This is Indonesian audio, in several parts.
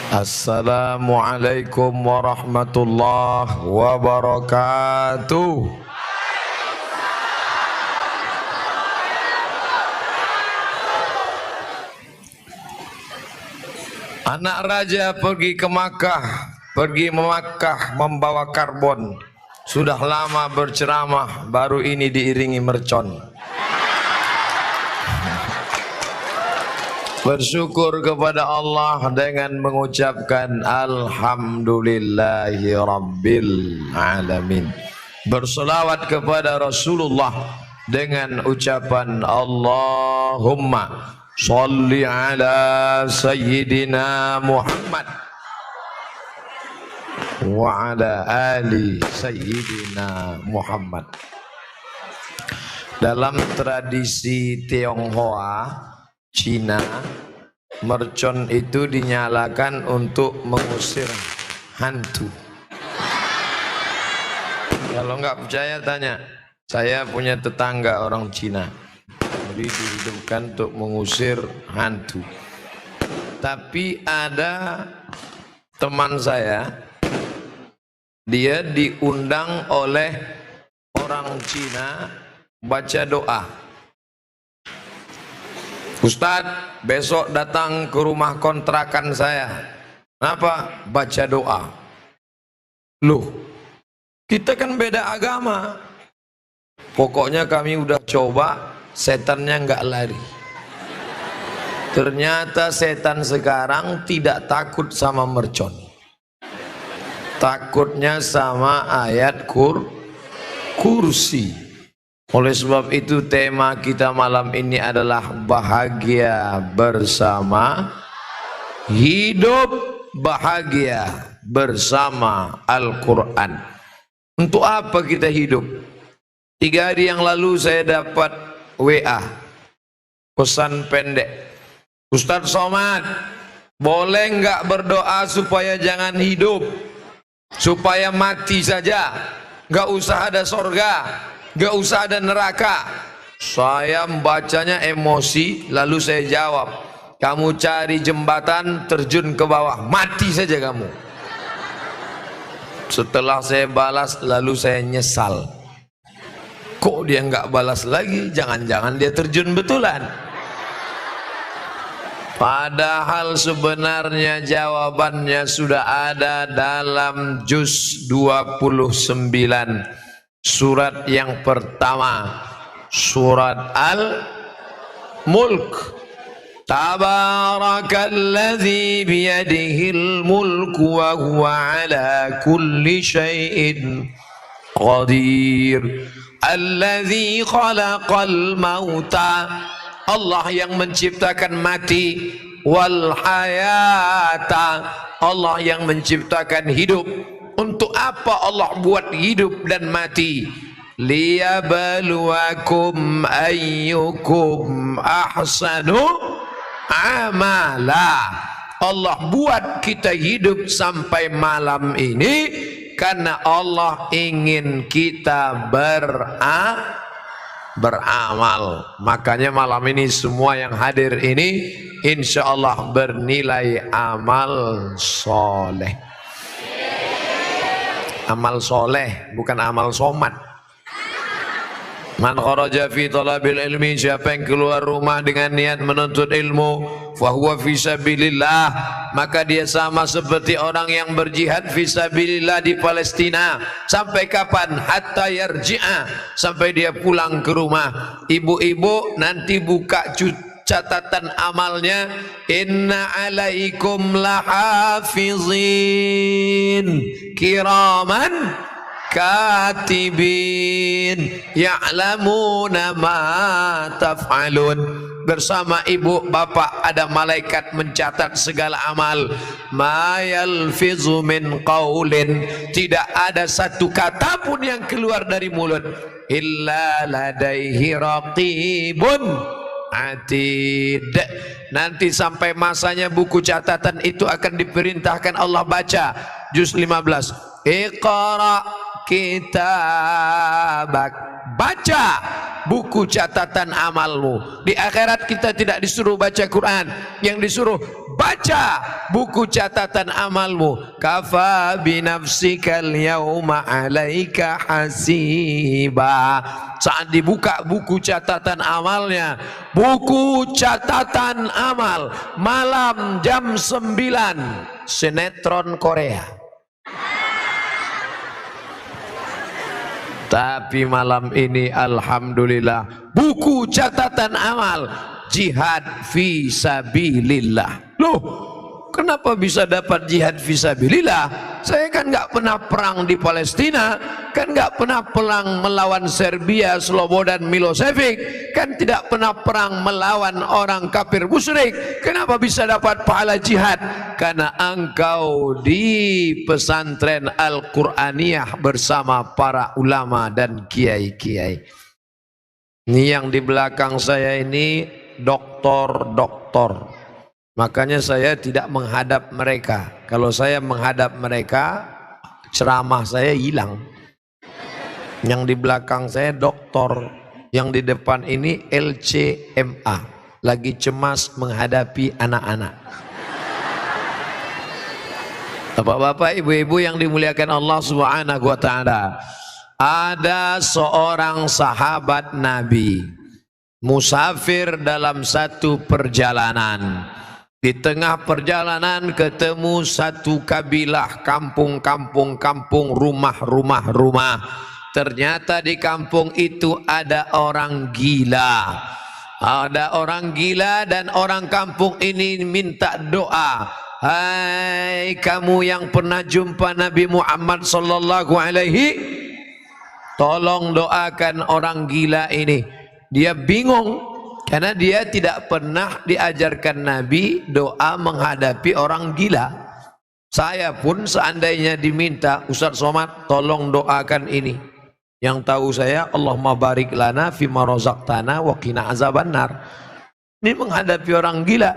Assalamualaikum warahmatullahi wabarakatuh. Anak raja pergi ke Makkah, pergi Makkah membawa karbon. Sudah lama berceramah, baru ini diiringi mercon. Bersyukur kepada Allah dengan mengucapkan Alhamdulillahi Rabbil Alamin. Berselawat kepada Rasulullah dengan ucapan Allahumma Salli ala Sayyidina Muhammad wa ala ali Sayyidina Muhammad. Dalam tradisi Tionghoa Cina, mercon itu dinyalakan untuk mengusir hantu. Kalau nggak percaya tanya, saya punya tetangga orang Cina, jadi dihidupkan untuk mengusir hantu. Tapi ada teman saya, dia diundang oleh orang Cina baca doa. Ustadz, besok datang ke rumah kontrakan saya. Kenapa? Baca doa. Loh, kita kan beda agama. Pokoknya kami udah coba, setannya nggak lari. Ternyata setan sekarang tidak takut sama mercon. Takutnya sama ayat kursi. Oleh sebab itu tema kita malam ini adalah bahagia bersama, hidup bahagia bersama Al-Quran. Untuk apa kita hidup? 3 hari yang lalu saya dapat WA, pesan pendek. Ustadz Somad, boleh nggak berdoa supaya jangan hidup, supaya mati saja, nggak usah ada sorga, gak usah ada neraka. Saya membacanya emosi, lalu saya jawab, kamu cari jembatan, terjun ke bawah, mati saja kamu. Setelah saya balas, lalu saya nyesal. Kok dia nggak balas lagi? Jangan-jangan dia terjun betulan. Padahal sebenarnya jawabannya sudah ada dalam juz 29. Surat yang pertama, surat Al-Mulk. Tabarakalladzi biyadihil mulku wa huwa ala kulli syai'in qadir. Alladzi khalaqal mauta. Allah yang menciptakan mati, wal hayata. Allah yang menciptakan hidup. Untuk apa Allah buat hidup dan mati? Liyabluwakum ayyukum ahsanu amala. Allah buat kita hidup sampai malam ini karena Allah ingin kita beramal. Makanya malam ini semua yang hadir ini insya Allah bernilai amal soleh. Amal soleh, bukan amal somat. Man kharaja fi talabil ilmi, siapa yang keluar rumah dengan niat menuntut ilmu, fahuwa fi sabilillah, maka dia sama seperti orang yang berjihad fi sabilillah di Palestina. Sampai kapan? Hatta yarji'a, sampai dia pulang ke rumah. Ibu-ibu nanti buka catatan amalnya, inna alaikum lahafizin kiraman katibin ya'lamuna ma taf'alun. Bersama ibu bapak ada malaikat mencatat segala amal. Ma yalfizu min qaulin, tidak ada satu kata pun yang keluar dari mulut, illa ladaihi raqibun atid. Nanti sampai masanya buku catatan itu akan diperintahkan Allah baca. Juz 15, Iqra kitabak, baca buku catatan amalmu. Di akhirat kita tidak disuruh baca Quran, yang disuruh baca buku catatan amalmu. Kafa binafsikal yauma alaika hasiba. Saat dibuka buku catatan amalnya, buku catatan amal, malam jam 9, sinetron Korea. Tapi malam ini alhamdulillah buku catatan amal jihad fi sabilillah. Loh, kenapa bisa dapat jihad fi sabilillah? Saya kan nggak pernah perang di Palestina, kan nggak pernah perang melawan Serbia, Slobodan Milosevic, kan tidak pernah perang melawan orang kafir musyrik. Kenapa bisa dapat pahala jihad? Karena engkau di pesantren Al-Qur'aniyah bersama para ulama dan kiai-kiai. Ini yang di belakang saya ini doktor-doktor. Makanya saya tidak menghadap mereka. Kalau saya menghadap mereka, ceramah saya hilang. Yang di belakang saya doktor, yang di depan ini LCMA, lagi cemas menghadapi anak-anak. Bapak-bapak, ibu-ibu yang dimuliakan Allah Subhanahu wa taala. Ada seorang sahabat Nabi musafir dalam satu perjalanan. Di tengah perjalanan ketemu satu kabilah, kampung, rumah. Ternyata di kampung itu ada orang gila. Ada orang gila dan orang kampung ini minta doa. Hai kamu yang pernah jumpa Nabi Muhammad sallallahu alaihi, tolong doakan orang gila ini. Dia bingung karena dia tidak pernah diajarkan Nabi doa menghadapi orang gila. Saya pun seandainya diminta, Ustaz Somad tolong doakan ini. Yang tahu saya, Allahumma barik lana fima razaqtana wa qina azabannar. Ini menghadapi orang gila.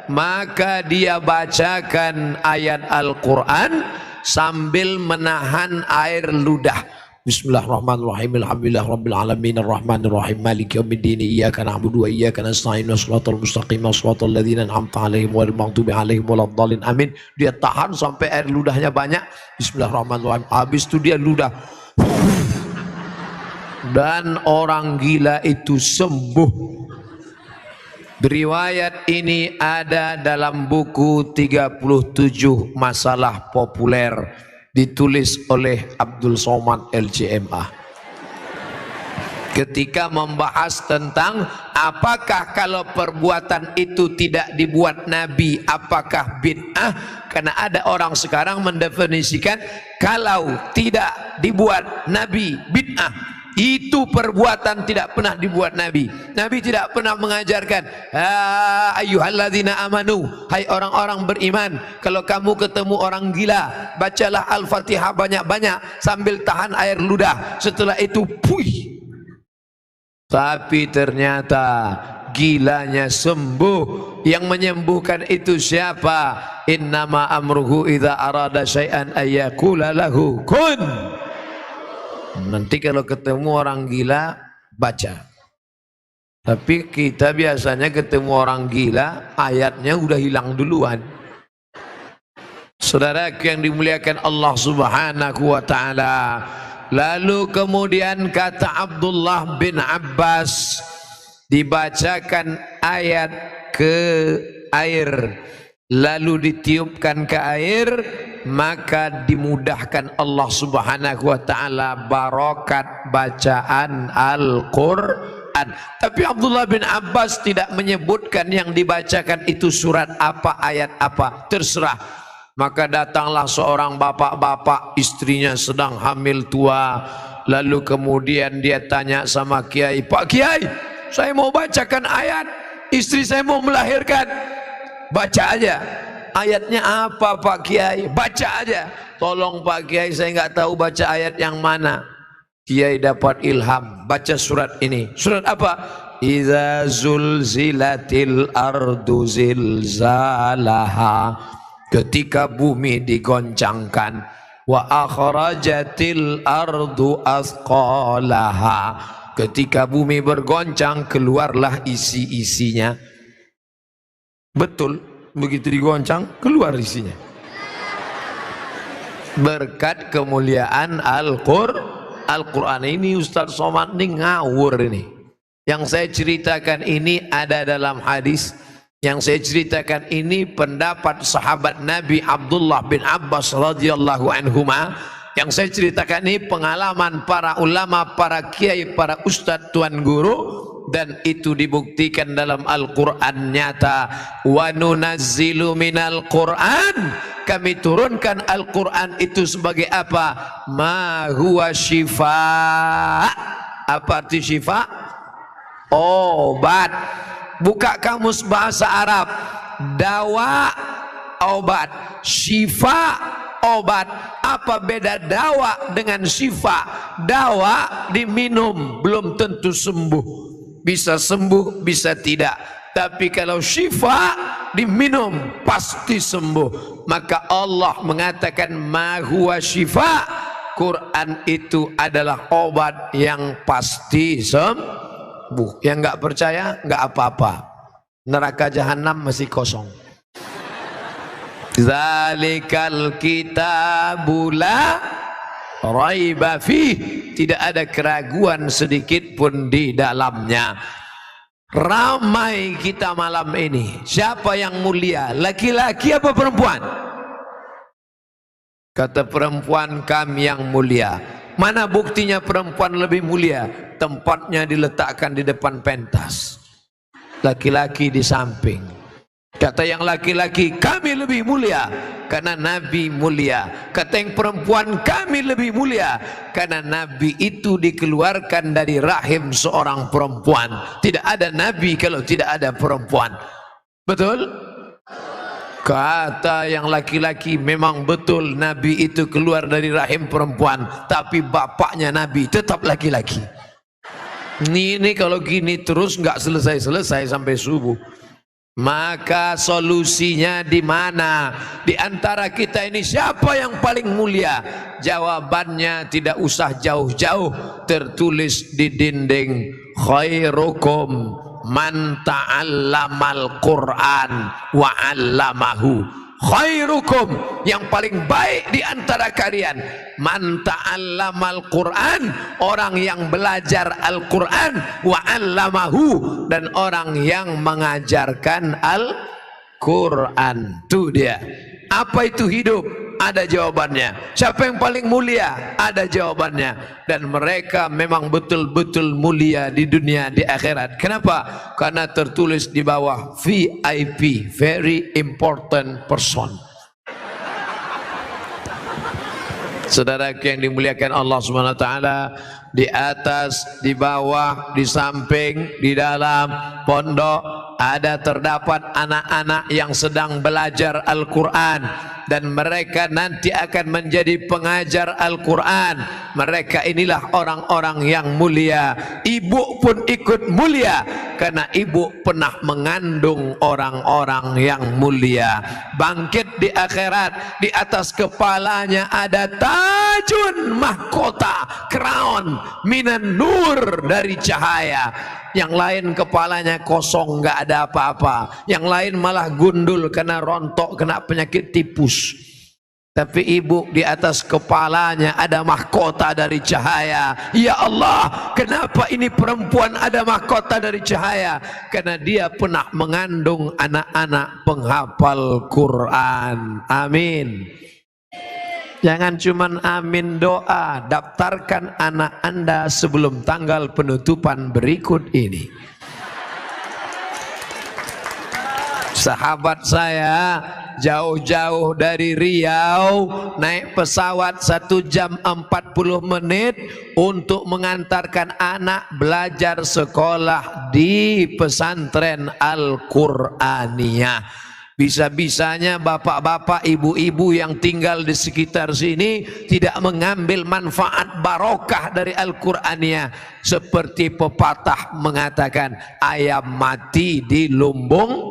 Maka dia bacakan ayat Al-Quran sambil menahan air ludah. Bismillahirrahmanirrahim. Alhamdulillah rabbil alamin arrahmanir rahim maliki yaumiddin iyyaka na'budu wa iyyaka nasta'in shiratal mustaqim shiratal ladzina an'amta 'alaihim ghairil maghdubi 'alaihim waladdallin. Amin. Dia tahan sampai air ludahnya banyak. Bismillahirrahmanirrahim. Habis itu dia ludah. Dan orang gila itu sembuh. Riwayat ini ada dalam buku 37 masalah populer, ditulis oleh Abdul Somad LCMA. Ketika membahas tentang apakah kalau perbuatan itu tidak dibuat Nabi, apakah bid'ah? Karena ada orang sekarang mendefinisikan kalau tidak dibuat Nabi bid'ah. Itu perbuatan tidak pernah dibuat Nabi. Nabi tidak pernah mengajarkan, ayyuhalladzina amanu, hai orang-orang beriman, kalau kamu ketemu orang gila, bacalah Al-Fatihah banyak-banyak sambil tahan air ludah. Setelah itu, puih. Tapi ternyata gilanya sembuh. Yang menyembuhkan itu siapa? Innama amruhu idza arada syai'an ayyaqula lahu kun. Nanti kalau ketemu orang gila baca. Tapi kita biasanya ketemu orang gila ayatnya udah hilang duluan. Saudaraku yang dimuliakan Allah Subhanahu wa taala. Lalu kemudian kata Abdullah bin Abbas, dibacakan ayat ke air, lalu ditiupkan ke air, maka dimudahkan Allah Subhanahu wa taala barokat bacaan Al-Qur'an. Tapi Abdullah bin Abbas tidak menyebutkan yang dibacakan itu surat apa, ayat apa, terserah. Maka datanglah seorang bapak-bapak, istrinya sedang hamil tua. Lalu kemudian dia tanya sama kiai, Pak Kiai, saya mau bacakan ayat, istri saya mau melahirkan. Baca aja. Ayatnya apa Pak Kiai? Baca aja. Tolong Pak Kiai, saya nggak tahu baca ayat yang mana. Kiai dapat ilham, baca surat ini. Surat apa? Idza zulzilatil ardu zilzalaha. Ketika bumi digoncangkan. Wa akhrajatil ardu asqalaha. Ketika bumi bergoncang, keluarlah isi-isinya. Betul, begitu digoncang, keluar isinya. Berkat kemuliaan Al-Quran ini. Ustaz Somad ini ngawur ini. Yang saya ceritakan ini ada dalam hadis. Yang saya ceritakan ini pendapat sahabat Nabi Abdullah bin Abbas radhiyallahu anhuma. Yang saya ceritakan ini pengalaman para ulama, para kiai, para ustadz, tuan guru. Dan itu dibuktikan dalam Al-Quran nyata. Wa nunazzilu minal Quran, kami turunkan Al-Quran itu sebagai apa? Ma huwa syifa. Apa arti syifa? Obat. Buka kamus bahasa Arab. Dawa, obat. Syifa, obat. Apa beda dawa dengan syifa? Dawa diminum belum tentu sembuh. Bisa sembuh, bisa tidak. Tapi kalau syifa diminum pasti sembuh. Maka Allah mengatakan ma huwa syifa. Quran itu adalah obat yang pasti sembuh. Yang enggak percaya enggak apa-apa. Neraka jahanam masih kosong. Zalikal kitabula raiba fih. Tidak ada keraguan sedikit pun di dalamnya. Ramai kita malam ini. Siapa yang mulia? Laki-laki apa perempuan? Kata perempuan, kami yang mulia. Mana buktinya perempuan lebih mulia? Tempatnya diletakkan di depan pentas. Laki-laki di samping. Kata yang laki-laki, kami lebih mulia karena Nabi mulia. Kata yang perempuan, kami lebih mulia karena Nabi itu dikeluarkan dari rahim seorang perempuan. Tidak ada Nabi kalau tidak ada perempuan. Betul? Kata yang laki-laki, memang betul Nabi itu keluar dari rahim perempuan, tapi bapaknya Nabi tetap laki-laki. Ini kalau gini terus nggak selesai-selesai sampai subuh. Maka solusinya di mana? Di antara kita ini siapa yang paling mulia? Jawabannya tidak usah jauh-jauh, tertulis di dinding. Khairukum man ta'allamal Qur'an wa 'allamahu. Khairukum, yang paling baik di antara kalian, man ta'allamal Qur'an, orang yang belajar Al-Quran, wa 'allamahu, dan orang yang mengajarkan Al-Quran. Itu dia. Apa itu hidup? Ada jawabannya. Siapa yang paling mulia? Ada jawabannya. Dan mereka memang betul-betul mulia di dunia, di akhirat. Kenapa? Karena tertulis di bawah VIP, very important person. Saudara yang dimuliakan Allah Subhanahu wa taala, di atas, di bawah, di samping, di dalam pondok ada terdapat anak-anak yang sedang belajar Al-Quran, dan mereka nanti akan menjadi pengajar Al-Quran. Mereka inilah orang-orang yang mulia. Ibu pun ikut mulia karena ibu pernah mengandung orang-orang yang mulia. Bangkit di akhirat, di atas kepalanya ada tajun mahkota, crown minan nur, dari cahaya. Yang lain kepalanya kosong, nggak ada apa-apa. Yang lain malah gundul kena rontok, kena penyakit tipus. Tapi ibu di atas kepalanya ada mahkota dari cahaya. Ya Allah, kenapa ini perempuan ada mahkota dari cahaya? Karena dia pernah mengandung anak-anak penghafal Quran. Amin. Jangan cuman amin doa, daftarkan anak Anda sebelum tanggal penutupan berikut ini. Sahabat saya jauh-jauh dari Riau naik pesawat 1 jam 40 menit untuk mengantarkan anak belajar sekolah di pesantren Al-Quraniyah. Bisa-bisanya bapak-bapak, ibu-ibu yang tinggal di sekitar sini tidak mengambil manfaat barokah dari Al-Quraniyah. Seperti pepatah mengatakan, ayam mati di lumbung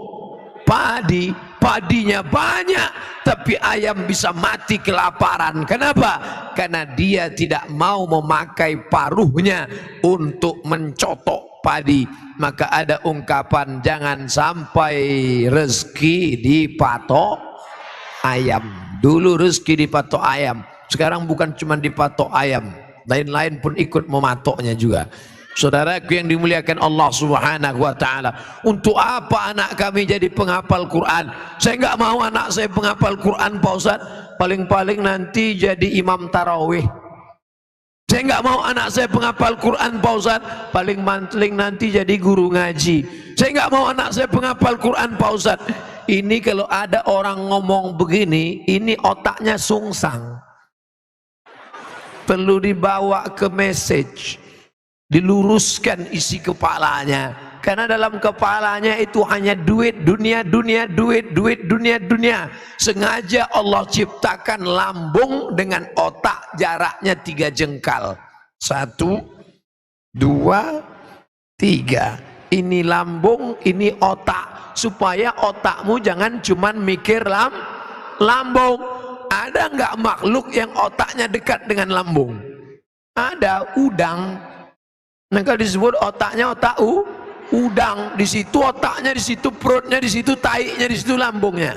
padi. padinya banyak, tapi ayam bisa mati kelaparan. Kenapa? Karena dia tidak mau memakai paruhnya untuk mencotok padi. Maka ada ungkapan, jangan sampai rezeki dipatok ayam. Dulu rezeki dipatok ayam, sekarang bukan cuma dipatok ayam, lain-lain pun ikut mematoknya juga. Saudaraku yang dimuliakan Allah Subhanahu wa ta'ala, untuk apa anak kami jadi penghafal Quran? Saya nggak mau anak saya penghafal Quran, Pak Ustaz. Paling-paling nanti jadi imam tarawih. Saya nggak mau anak saya penghafal Quran, Pak Ustaz. Paling-paling nanti jadi guru ngaji. Saya nggak mau anak saya penghafal Quran, Pak Ustaz. Ini kalau ada orang ngomong begini, ini otaknya sungsang. Perlu dibawa ke message, diluruskan isi kepalanya, karena dalam kepalanya itu hanya duit, dunia, duit, dunia. Sengaja Allah ciptakan lambung dengan otak jaraknya 3 jengkal. 1, 2, 3. Ini lambung, ini otak, supaya otakmu jangan cuman mikir lambung. Ada nggak makhluk yang otaknya dekat dengan lambung? Ada, udang. Maka disebut otaknya otak udang. Di situ otaknya, di situ perutnya, di situ taiknya, di situ lambungnya.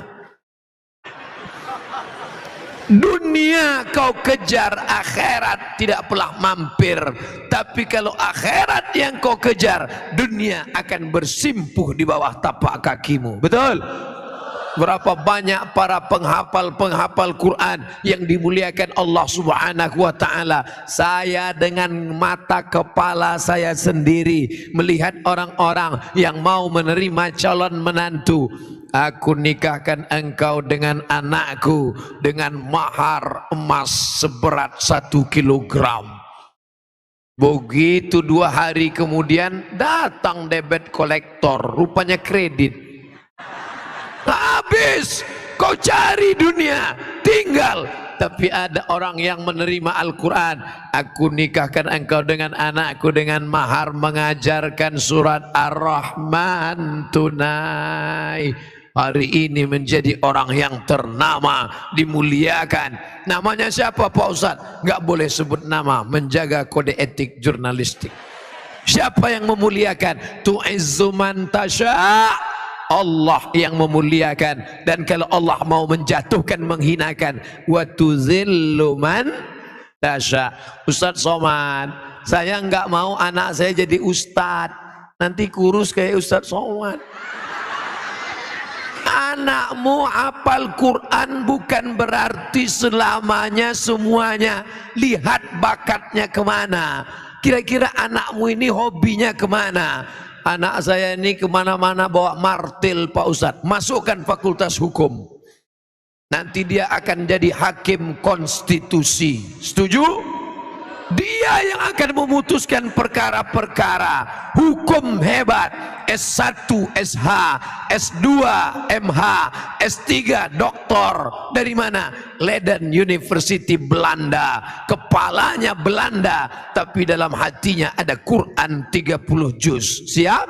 Dunia kau kejar, akhirat tidak pernah mampir. Tapi kalau akhirat yang kau kejar, dunia akan bersimpuh di bawah tapak kakimu. Betul? Berapa banyak para penghafal Quran yang dimuliakan Allah Subhanahu wa ta'ala. Saya dengan mata kepala saya sendiri melihat orang-orang yang mau menerima calon menantu. Aku nikahkan engkau dengan anakku dengan mahar emas seberat 1 kilogram. Begitu 2 hari kemudian datang debit kolektor, rupanya kredit. Habis kau cari dunia, tinggal. Tapi ada orang yang menerima Al-Quran. Aku nikahkan engkau dengan anakku dengan mahar mengajarkan surat Ar-Rahman tunai. Hari ini menjadi orang yang ternama, dimuliakan. Namanya siapa, Pak Ustaz? Nggak boleh sebut nama, menjaga kode etik jurnalistik. Siapa yang memuliakan? Tu'izzu man tasya', Allah yang memuliakan. Dan kalau Allah mau menjatuhkan, menghinakan, wa tuzillu man tasya. Ustaz Somad, saya nggak mau anak saya jadi ustad, nanti kurus kayak Ustaz Somad. Anakmu hafal Quran bukan berarti selamanya semuanya. Lihat bakatnya kemana. Kira-kira anakmu ini hobinya kemana? Anak saya ini kemana-mana bawa martil, Pak Ustadz. Masukkan fakultas hukum. Nanti dia akan jadi hakim konstitusi. Setuju? Dia yang akan memutuskan perkara-perkara hukum hebat. S1, SH, S2, MH, S3, doktor. Dari mana? Leiden University, Belanda. Kepalanya Belanda, tapi dalam hatinya ada Quran 30 juz. Siap?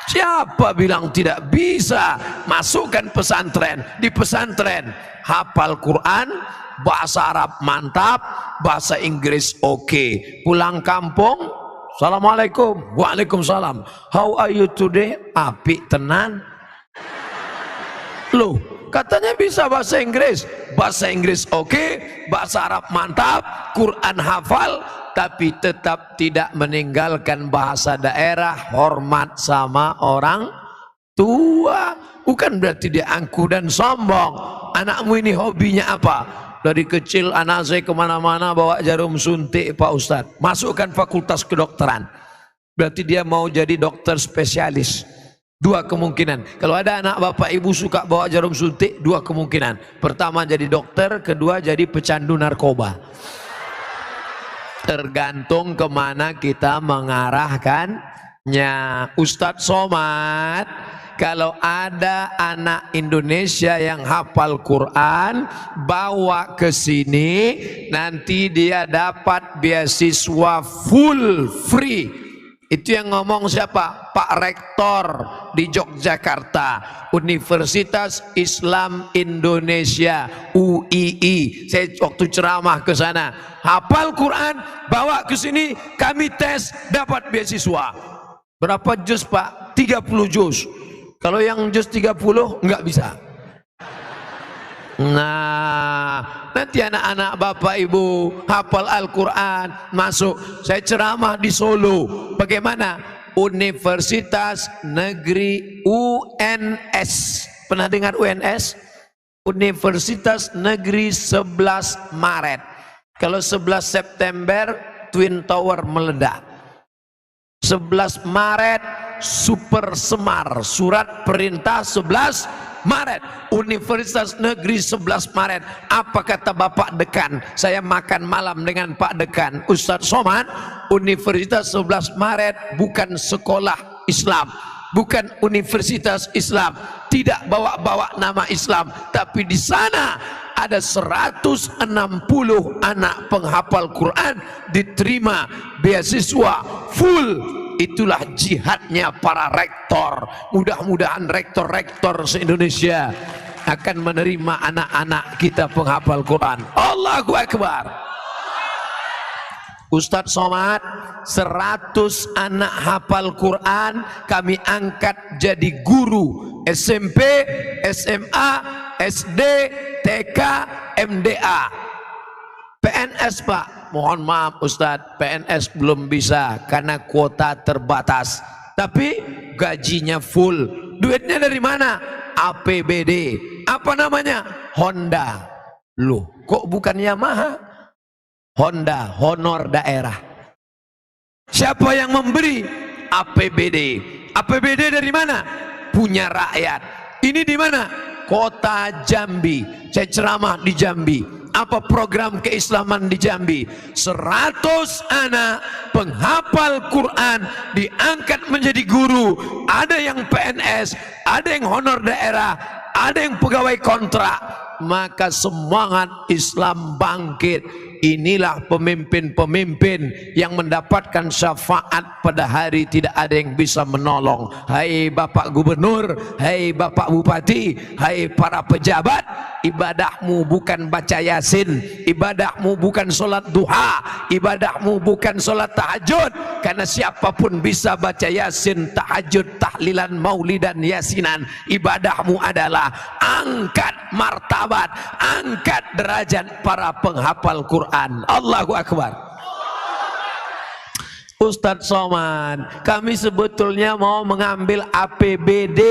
Siapa bilang tidak bisa? Masukkan pesantren. Di pesantren hafal Quran, bahasa Arab mantap, bahasa Inggris oke. Pulang kampung, Assalamualaikum. Waalaikumsalam. How are you today? Apik tenan. Loh, katanya bisa bahasa Inggris. Bahasa Inggris oke, bahasa Arab mantap, Quran hafal, tapi tetap tidak meninggalkan bahasa daerah, hormat sama orang tua. Bukan berarti dia angkuh dan sombong. Anakmu ini hobinya apa? Dari kecil anak saya kemana-mana bawa jarum suntik, Pak Ustadz. Masukkan fakultas kedokteran. Berarti dia mau jadi dokter spesialis. 2 kemungkinan. Kalau ada anak bapak ibu suka bawa jarum suntik, 2 kemungkinan. Pertama jadi dokter, kedua jadi pecandu narkoba. Tergantung kemana kita mengarahkannya. Ustadz Somad, kalau ada anak Indonesia yang hafal Quran, bawa ke sini, nanti dia dapat beasiswa full free. Itu yang ngomong siapa? Bapak Rektor di Yogyakarta, Universitas Islam Indonesia UII. Saya waktu ceramah ke sana, hafal Quran, bawa ke sini, kami tes, dapat beasiswa. Berapa juz Pak? 30 juz. Kalau yang juz 30 nggak bisa. Nah, nanti anak-anak Bapak Ibu hafal Al-Quran, masuk. Saya ceramah di Solo. Bagaimana? Universitas Negeri UNS. Pernah dengar UNS? Universitas Negeri 11 Maret. Kalau 11 September Twin Tower meledak. 11 Maret Super Semar, surat perintah 11 Maret, Universitas Negeri 11 Maret. Apa kata Bapak Dekan? Saya makan malam dengan Pak Dekan, Ustadz Somad. Universitas 11 Maret bukan sekolah Islam, bukan universitas Islam, tidak bawa-bawa nama Islam, tapi di sana ada 160 anak penghafal Quran diterima beasiswa full. Itulah jihadnya para rektor. Mudah-mudahan rektor-rektor se-Indonesia akan menerima anak-anak kita penghafal Quran. Allahu Akbar. Ustadz Somad, 100 anak hafal Quran kami angkat jadi guru SMP, SMA, SD, TK, MDA. PNS Pak, mohon maaf Ustadz, PNS belum bisa karena kuota terbatas, tapi gajinya full. Duitnya dari mana? APBD. Apa namanya? Honda. Loh, kok bukan Yamaha? Honda, honor daerah. Siapa yang memberi? APBD. APBD dari mana? Punya rakyat. Ini di mana? Kota Jambi. Saya ceramah di Jambi. Apa program keislaman di Jambi? 100 anak penghafal Quran diangkat menjadi guru. Ada yang PNS, ada yang honor daerah, ada yang pegawai kontrak. Maka semangat Islam bangkit. Inilah pemimpin-pemimpin yang mendapatkan syafaat pada hari tidak ada yang bisa menolong. Hai Bapak Gubernur, hai Bapak Bupati, hai para pejabat, ibadahmu bukan baca Yasin, ibadahmu bukan sholat duha, ibadahmu bukan sholat tahajud. Karena siapapun bisa baca Yasin, tahajud, tahlilan, maulidan, yasinan. Ibadahmu adalah angkat martabat, angkat derajat para penghafal Quran. Allahu Akbar. Ustadz Somad, kami sebetulnya mau mengambil APBD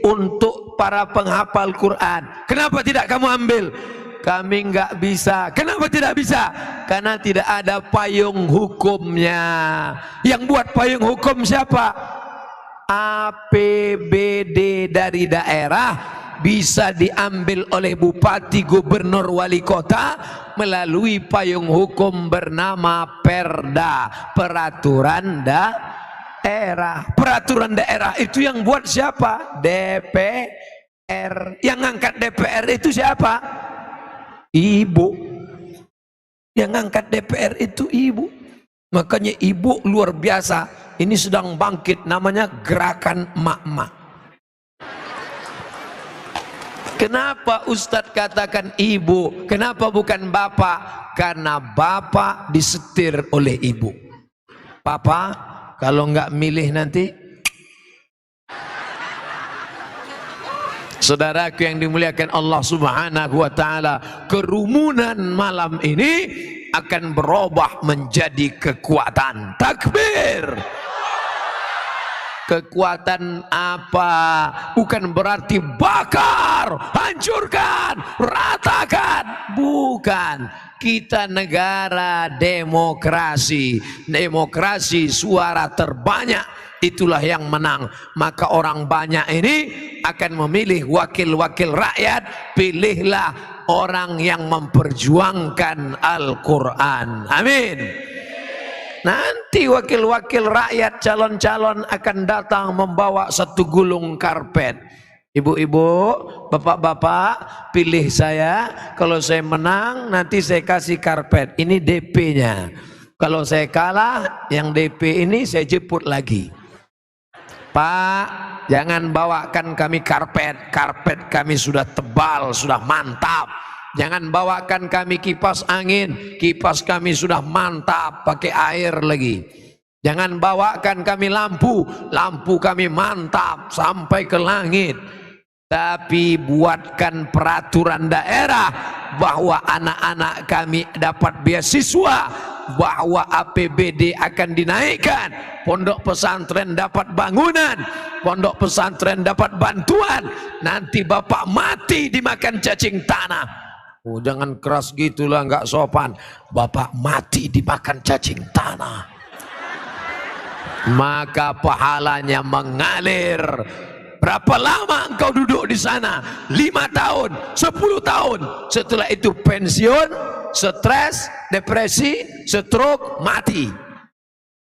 untuk para penghafal Quran. Kenapa tidak kamu ambil? Kami nggak bisa. Kenapa tidak bisa? Karena tidak ada payung hukumnya. Yang buat payung hukum siapa? APBD dari daerah bisa diambil oleh bupati, gubernur, wali kota melalui payung hukum bernama Perda, peraturan daerah. Peraturan daerah itu yang buat siapa? DPR. Yang angkat DPR itu siapa? Ibu. Yang angkat DPR itu ibu. Makanya ibu luar biasa. Ini sedang bangkit, namanya gerakan emak-emak. Kenapa Ustadz katakan ibu? Kenapa bukan bapak? Karena bapak disetir oleh ibu. Papa, kalau nggak milih nanti. Saudaraku yang dimuliakan Allah Subhanahu wa Ta'ala, kerumunan malam ini akan berubah menjadi kekuatan. Takbir. Kekuatan apa? Bukan berarti bakar, hancurkan, ratakan. Bukan. Kita negara demokrasi. Demokrasi suara terbanyak, itulah yang menang. Maka orang banyak ini akan memilih wakil-wakil rakyat. Pilihlah orang yang memperjuangkan Al-Quran. Amin. Nanti wakil-wakil rakyat, calon-calon akan datang membawa satu gulung karpet. Ibu-ibu, bapak-bapak, pilih saya. Kalau saya menang, nanti saya kasih karpet. Ini DP-nya. Kalau saya kalah, yang DP ini saya jemput lagi. Pak, jangan bawakan kami karpet. Karpet kami sudah tebal, sudah mantap. Jangan bawakan kami kipas angin. Kipas kami sudah mantap, pakai air lagi. Jangan bawakan kami lampu. Lampu kami mantap sampai ke langit. Tapi buatkan peraturan daerah bahwa anak-anak kami dapat beasiswa, bahwa APBD akan dinaikkan, pondok pesantren dapat bangunan, pondok pesantren dapat bantuan. Nanti bapak mati dimakan cacing tanah. Oh, jangan keras gitulah, nggak sopan. Bapak mati dimakan cacing tanah, maka pahalanya mengalir. Berapa lama engkau duduk di sana? 5 tahun, 10 tahun. Setelah itu pensiun, stres, depresi, stroke, mati.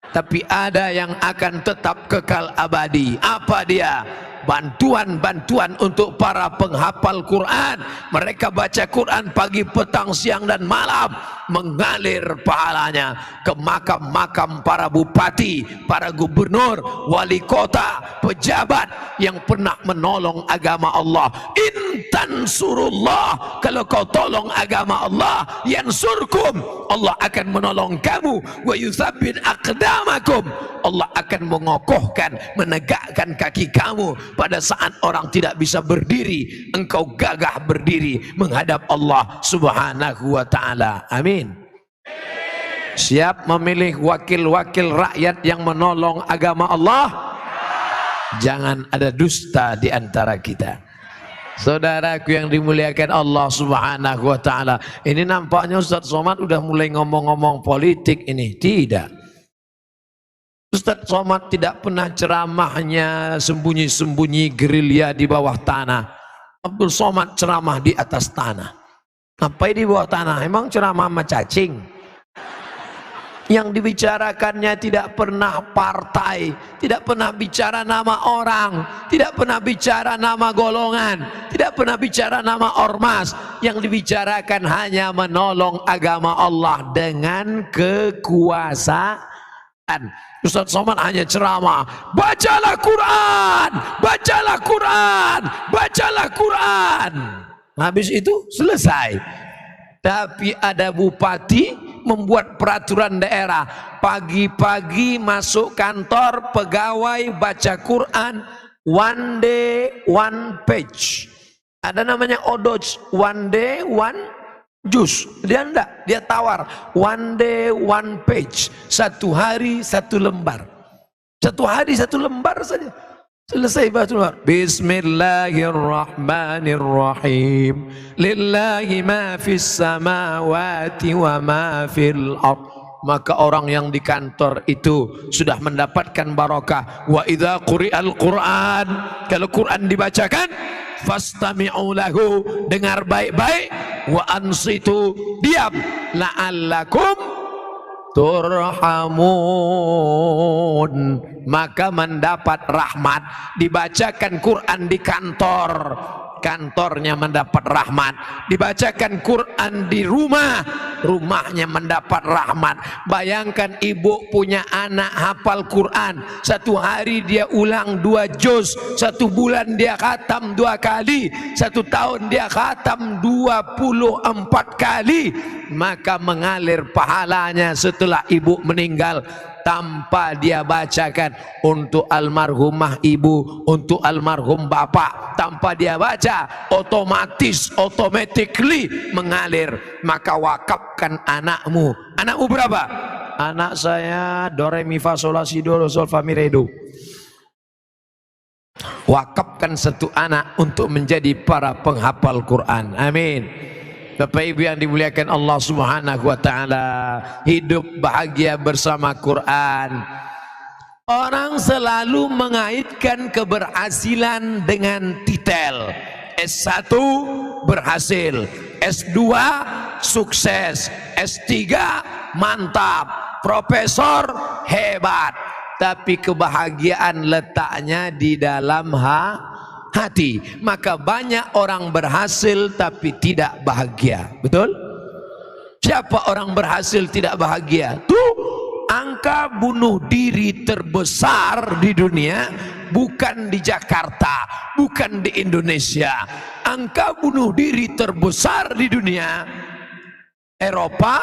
Tapi ada yang akan tetap kekal abadi. Apa dia? Bantuan-bantuan untuk para penghafal Quran. Mereka baca Quran pagi, petang, siang dan malam. Mengalir pahalanya ke makam-makam para bupati, para gubernur, wali kota, pejabat yang pernah menolong agama Allah. Intan surullah, kalau kau tolong agama Allah, yansurkum, Allah akan menolong kamu. Wa yuthabbit aqdamakum, Allah akan mengokohkan, menegakkan kaki kamu. Pada saat orang tidak bisa berdiri, engkau gagah berdiri menghadap Allah subhanahu wa ta'ala. Amin. Siap memilih wakil-wakil rakyat yang menolong agama Allah? Jangan ada dusta di antara kita. Saudaraku yang dimuliakan Allah subhanahu wa ta'ala, ini nampaknya Ustaz Somad udah mulai ngomong-ngomong politik ini. Tidak. Ustaz Somad tidak pernah ceramahnya sembunyi-sembunyi gerilya di bawah tanah. Abdul Somad ceramah di atas tanah. Apa di bawah tanah? Emang ceramah sama cacing? Yang dibicarakannya tidak pernah partai, tidak pernah bicara nama orang, tidak pernah bicara nama golongan, tidak pernah bicara nama ormas. Yang dibicarakan hanya menolong agama Allah dengan kekuasaan. Ustaz Somad hanya ceramah, bacalah Quran, bacalah Quran, bacalah Quran. Habis itu selesai. Tapi ada bupati membuat peraturan daerah, pagi-pagi masuk kantor pegawai baca Quran, one day one page. Ada namanya odoj, one day one juz. Dia enggak, dia tawar one day one page, 1 hari 1 lembar, 1 hari 1 lembar saja selesai baca lembar. Bismillahirrahmanirrahim, lillahi ma fis samawati wa ma fil ardh. Maka orang yang di kantor itu sudah mendapatkan barokah. Wa idza quri'al Quran, kalau Quran dibacakan, fastami'u lahu, dengar baik-baik, wa ansitu, diam, la'allakum turhamun, maka mendapat rahmat. Dibacakan Quran di kantor, kantornya mendapat rahmat. Dibacakan Quran di rumah, rumahnya mendapat rahmat. Bayangkan ibu punya anak hafal Quran, 1 hari dia ulang 2 juz, 1 bulan dia khatam 2 kali, 1 tahun dia khatam 24 kali, maka mengalir pahalanya setelah ibu meninggal. Tanpa dia bacakan untuk almarhumah ibu, untuk almarhum bapak, tanpa dia baca, otomatis, automatically mengalir. Maka wakafkan anakmu. Anakmu berapa? Anak saya do re mi fa sol la si do sol fa mi re do. Wakafkan 1 anak untuk menjadi para penghafal Quran. Amin. Bapak Ibu yang dimuliakan Allah subhanahu wa ta'ala, hidup bahagia bersama Quran. Orang selalu mengaitkan keberhasilan dengan titel. S1 berhasil, S2 sukses, S3 mantap, profesor hebat. Tapi kebahagiaan letaknya di dalam hati. Maka banyak orang berhasil tapi tidak bahagia. Betul? Siapa orang berhasil tidak bahagia? Tuh, angka bunuh diri terbesar di dunia bukan di Jakarta, bukan di Indonesia. Angka bunuh diri terbesar di dunia Eropa,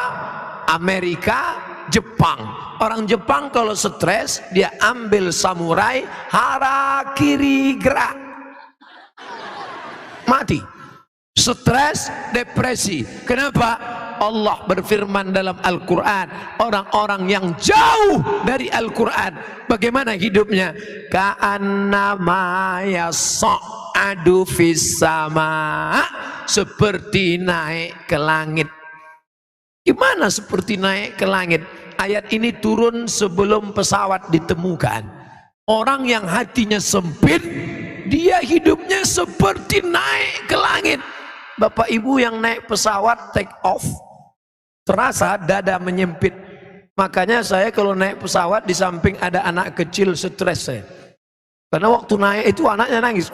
Amerika, Jepang. Orang Jepang kalau stres dia ambil samurai, harakiri gerak, mati. Stres, depresi. Kenapa? Allah berfirman dalam Al-Quran, orang-orang yang jauh dari Al-Quran bagaimana hidupnya? Ka'annama yas'adu fis sama, seperti naik ke langit. Gimana seperti naik ke langit? Ayat ini turun sebelum pesawat ditemukan. Orang yang hatinya sempit, dia hidupnya seperti naik ke langit. Bapak ibu yang naik pesawat take off, terasa dada menyempit. Makanya saya kalau naik pesawat di samping ada anak kecil stres saya. Karena waktu naik itu anaknya nangis.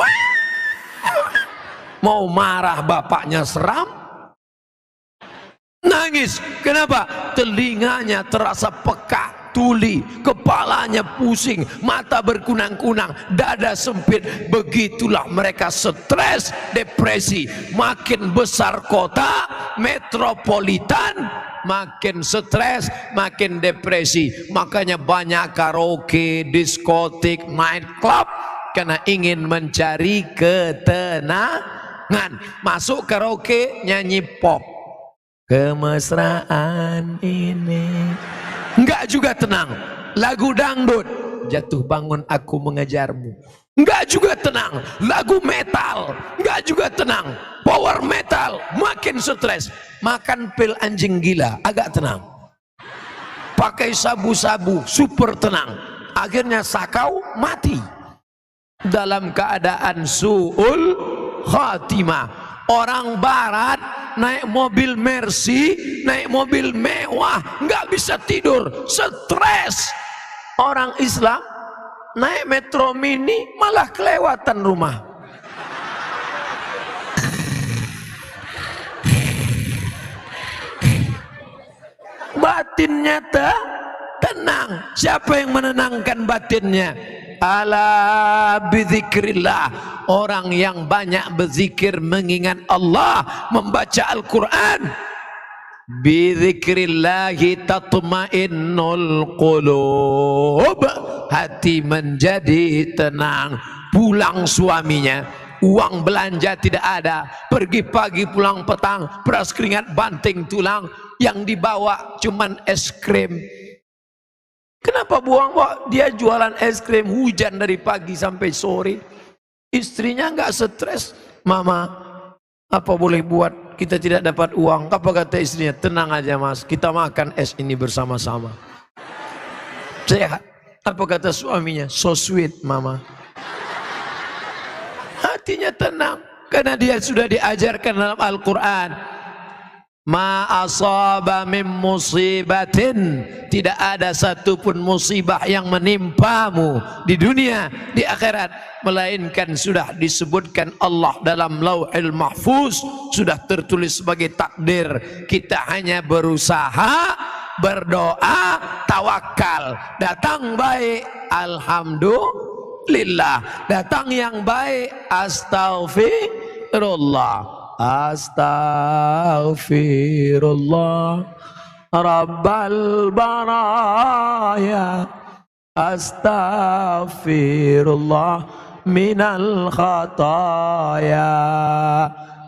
Mau marah bapaknya seram, nangis. Kenapa? Telinganya terasa peka, tuli, kepalanya pusing, mata berkunang-kunang, dada sempit. Begitulah mereka stres, depresi. Makin besar kota metropolitan, makin stres, makin depresi. Makanya banyak karaoke, diskotik, night club, karena ingin mencari ketenangan. Masuk karaoke nyanyi pop, kemesraan ini enggak juga tenang. Lagu dangdut, jatuh bangun aku mengejarmu, enggak juga tenang. Lagu metal, enggak juga tenang. Power metal, makin stres. Makan pil anjing gila, agak tenang. Pakai sabu-sabu, super tenang. Akhirnya sakau, mati. Dalam keadaan su'ul khatimah. Orang barat naik mobil Mercy, naik mobil mewah, nggak bisa tidur, stres. Orang Islam naik metro mini malah kelewatan rumah. Batinnya tenang. Siapa yang menenangkan batinnya? Ala bidzikrillah, orang yang banyak berzikir mengingat Allah, membaca Al-Quran. Bidzikrillahi tatma'innul qulub, hati menjadi tenang. Pulang suaminya, uang belanja tidak ada, pergi pagi pulang petang, peras keringat banting tulang, yang dibawa cuman es krim. Kenapa buang? Dia jualan es krim, hujan dari pagi sampai sore. Istrinya nggak stres. Mama, apa boleh buat? Kita tidak dapat uang. Apa kata istrinya? Tenang aja mas, kita makan es ini bersama-sama. Sehat. Apa kata suaminya? So sweet mama. Hatinya tenang, karena dia sudah diajarkan dalam Al-Quran. Ma asaba min musibatin, tidak ada satupun musibah yang menimpamu di dunia, di akhirat, melainkan sudah disebutkan Allah dalam Lauhil Mahfuz, sudah tertulis sebagai takdir. Kita hanya berusaha, berdoa, tawakal. Datang baik, alhamdulillah. Datang yang baik, astaghfirullah. Astaghfirullah Rabbal baraya, astaghfirullah minal khataya.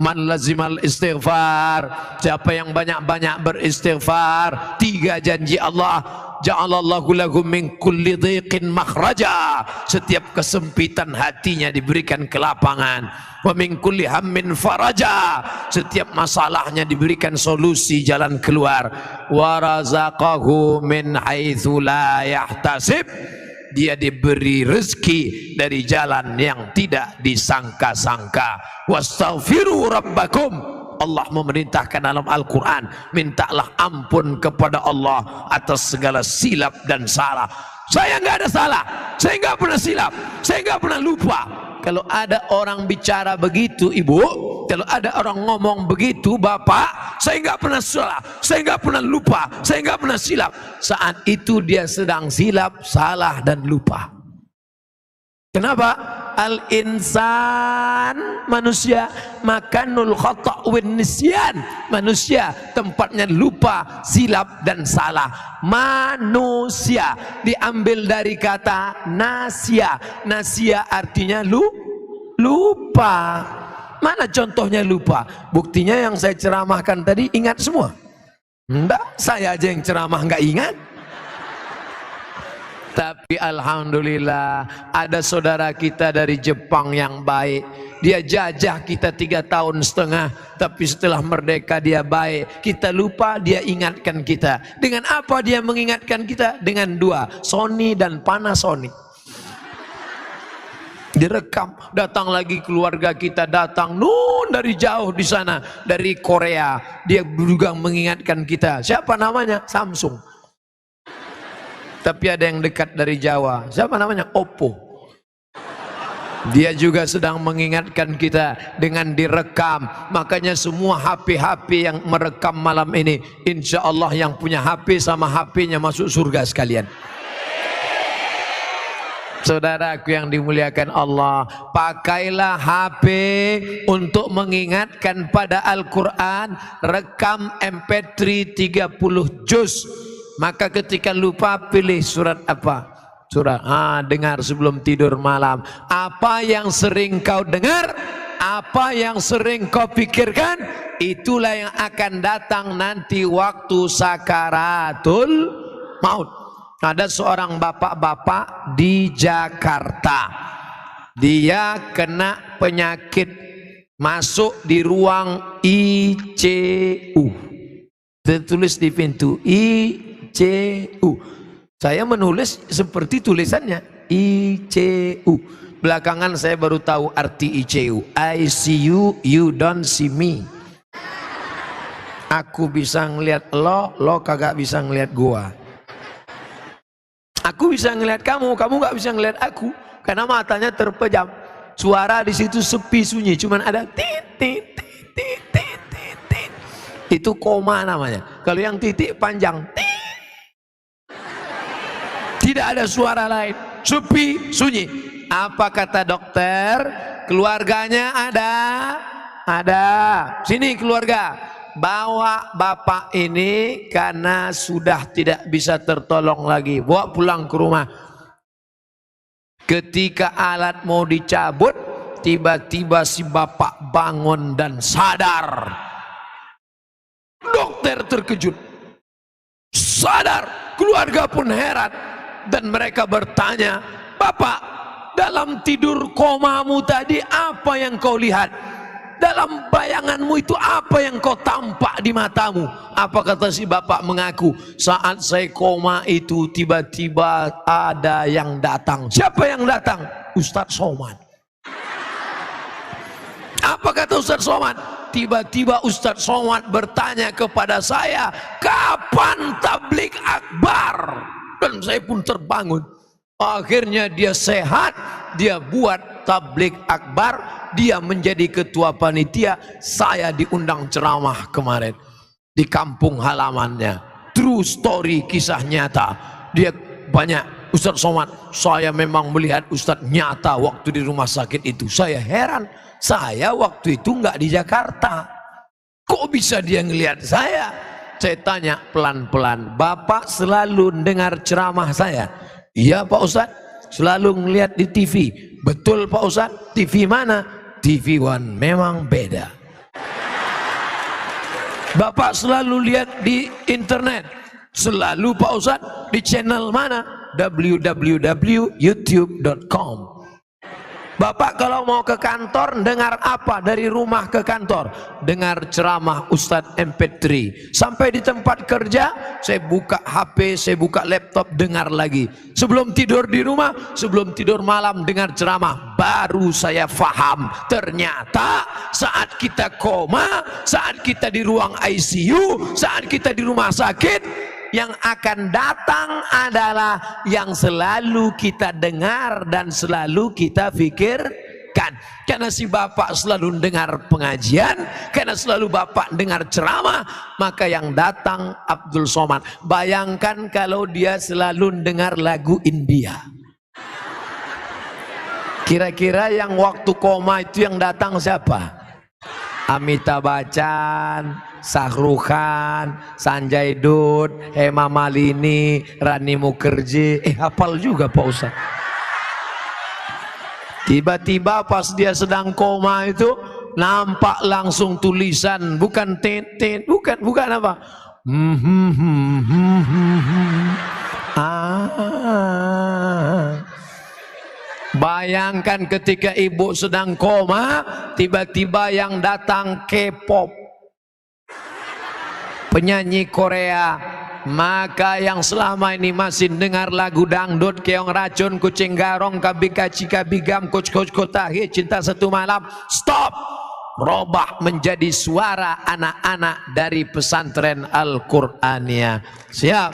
Man lazimal istighfar, siapa yang banyak-banyak beristighfar, 3 janji Allah. Ja'alallahu lahu min kulli dhiqin makhraja, setiap kesempitan hatinya diberikan kelapangan. Wa min kulli hammin faraja, setiap masalahnya diberikan solusi, jalan keluar. Wa razaqahu min haitsu la yahtasib, dia diberi rezeki dari jalan yang tidak disangka-sangka. Wastaghfiru rabbakum, Allah memerintahkan dalam Al-Quran, mintalah ampun kepada Allah atas segala silap dan salah. Saya nggak ada salah, saya nggak pernah silap, saya nggak pernah lupa. Kalau ada orang bicara begitu ibu, kalau ada orang ngomong begitu bapak, saya nggak pernah salah, saya nggak pernah lupa, saya nggak pernah silap. Saat itu dia sedang silap, salah dan lupa. Kenapa? Al-insan, manusia, makanul khata' wan nisyan, manusia tempatnya lupa, silap dan salah. Manusia diambil dari kata nasia. Nasia artinya lupa. Mana contohnya lupa? Buktinya yang saya ceramahkan tadi ingat semua? Enggak, saya aja yang ceramah nggak ingat. Tapi alhamdulillah ada saudara kita dari Jepang yang baik. Dia jajah kita 3,5 tahun, tapi setelah merdeka dia baik. Kita lupa, dia ingatkan kita. Dengan apa dia mengingatkan kita? Dengan dua, Sony dan Panasonic. Direkam, datang lagi keluarga kita, datang dari jauh di sana, dari Korea. Dia juga mengingatkan kita. Siapa namanya? Samsung. Tapi ada yang dekat dari Jawa. Siapa namanya? Oppo. Dia juga sedang mengingatkan kita dengan direkam. Makanya semua HP-HP yang merekam malam ini, insya Allah yang punya HP sama HP-nya masuk surga sekalian. Saudaraku yang dimuliakan Allah, pakailah HP untuk mengingatkan pada Al-Quran. Rekam MP3 30 juz. Maka ketika lupa, pilih surat apa? Surat dengar sebelum tidur malam. Apa yang sering kau dengar, apa yang sering kau pikirkan, itulah yang akan datang nanti waktu sakaratul maut. Ada seorang bapak-bapak di Jakarta. Dia kena penyakit, masuk di ruang ICU. Tertulis di pintu ICU. Saya menulis seperti tulisannya ICU. Belakangan saya baru tahu arti ICU. I see you, you don't see me. Aku bisa ngelihat lo kagak bisa ngelihat gua. Aku bisa ngelihat kamu gak bisa ngelihat aku, karena matanya terpejam. Suara di situ sepi sunyi, cuman ada tit tit tit tit tit tit. Itu koma namanya. Kalau yang titik panjang, tit. Tidak ada suara lain, sepi sunyi. Apa kata dokter? Keluarganya ada. Sini keluarga, bawa bapak ini karena sudah tidak bisa tertolong lagi. Bawa pulang ke rumah. Ketika alat mau dicabut, tiba-tiba si bapak bangun dan sadar. Dokter terkejut, sadar, keluarga pun heran. Dan mereka bertanya, Bapak, dalam tidur komamu tadi apa yang kau lihat? Dalam bayanganmu itu apa yang kau tampak di matamu? Apa kata si bapak mengaku? Saat saya koma itu tiba-tiba ada yang datang. Siapa yang datang? Ustadz Somad. Apa kata Ustadz Somad? Tiba-tiba Ustadz Somad bertanya kepada saya, kapan tablik akbar? Dan saya pun terbangun. Akhirnya dia sehat, dia buat tablik akbar, dia menjadi ketua panitia. Saya diundang ceramah kemarin di kampung halamannya. True story, kisah nyata. Dia banyak, Ustadz Somad, saya memang melihat Ustadz nyata waktu di rumah sakit itu. Saya heran, saya waktu itu nggak di Jakarta. Kok bisa dia ngelihat saya? Saya tanya pelan-pelan, Bapak selalu dengar ceramah saya? Iya Pak Ustadz, selalu ngelihat di TV. Betul Pak Ustadz, TV mana? TV One, memang beda. Bapak selalu lihat di internet? Selalu Pak Ustadz, di channel mana? www.youtube.com. Bapak kalau mau ke kantor dengar apa dari rumah ke kantor? Dengar ceramah Ustadz MP3. Sampai di tempat kerja saya buka HP, saya buka laptop, dengar lagi. Sebelum tidur di rumah, sebelum tidur malam dengar ceramah. Baru saya faham, ternyata saat kita koma, saat kita di ruang ICU, saat kita di rumah sakit, yang akan datang adalah yang selalu kita dengar dan selalu kita pikirkan. Karena si bapak selalu dengar pengajian, karena selalu bapak dengar ceramah, maka yang datang Abdul Somad. Bayangkan kalau dia selalu dengar lagu India. Kira-kira yang waktu koma itu yang datang siapa? Amitabh Bachchan, Shahrukh Khan, Sanjay Dutt, Hema Malini, Rani Mukherjee. Hafal juga Pak Ustaz. Tiba-tiba pas dia sedang koma itu nampak langsung tulisan, bukan tetet, bukan apa. Bayangkan ketika ibu sedang koma, tiba-tiba yang datang K-pop, penyanyi Korea. Maka yang selama ini masih dengar lagu dangdut, keong racun, kucing garong, kabing kaci kabigam, coach kotahi, cinta satu malam, stop, robah menjadi suara anak-anak dari pesantren Al-Qur'aniyah. Siap?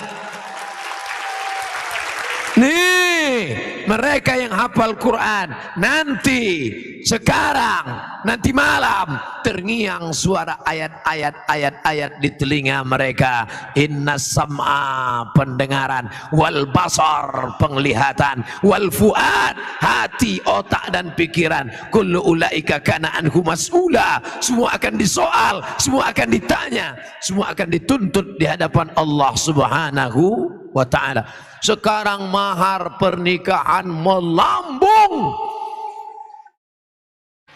Nih, mereka yang hafal Quran, nanti, sekarang, nanti malam, terngiang suara ayat-ayat di telinga mereka. Inna sam'a, pendengaran, wal basar, penglihatan, wal fuad, hati, otak dan pikiran. Kullu ulaika kana anhu mas'ula. Semua akan disoal, semua akan ditanya, semua akan dituntut di hadapan Allah Subhanahu wa ta'ala. Sekarang mahar pernikahan melambung.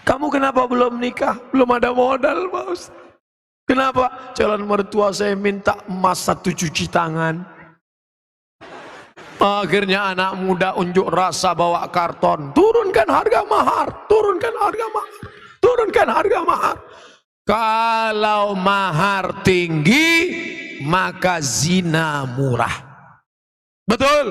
Kamu kenapa belum nikah? Belum ada modal, Pak Ustaz. Kenapa? Calon mertua saya minta emas 1 cuci tangan. Akhirnya anak muda unjuk rasa bawa karton. Turunkan harga mahar, turunkan harga mahar, turunkan harga mahar. Kalau mahar tinggi, maka zina murah. Betul.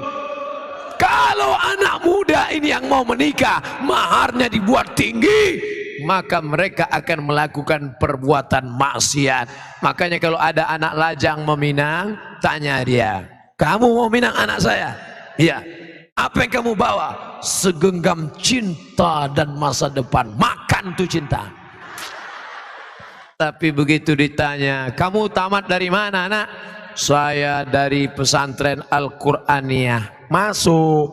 Kalau anak muda ini yang mau menikah, maharnya dibuat tinggi, maka mereka akan melakukan perbuatan maksiat. Makanya kalau ada anak lajang meminang, tanya dia, kamu mau minang anak saya? Iya. Apa yang kamu bawa? Segenggam cinta dan masa depan. Makan tuh cinta. Tapi begitu ditanya, kamu tamat dari mana, nak? Saya dari pesantren Al-Qur'aniyah. Masuk.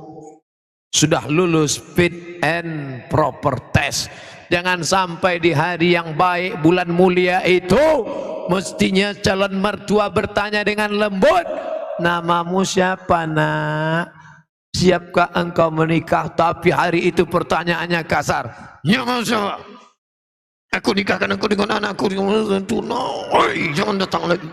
Sudah lulus fit and proper test. Jangan sampai di hari yang baik, bulan mulia itu, mestinya calon mertua bertanya dengan lembut, namamu siapa, nak? Siapkah engkau menikah? Tapi hari itu pertanyaannya kasar. Ya masa aku nikahkan aku dengan anakku, jangan datang lagi.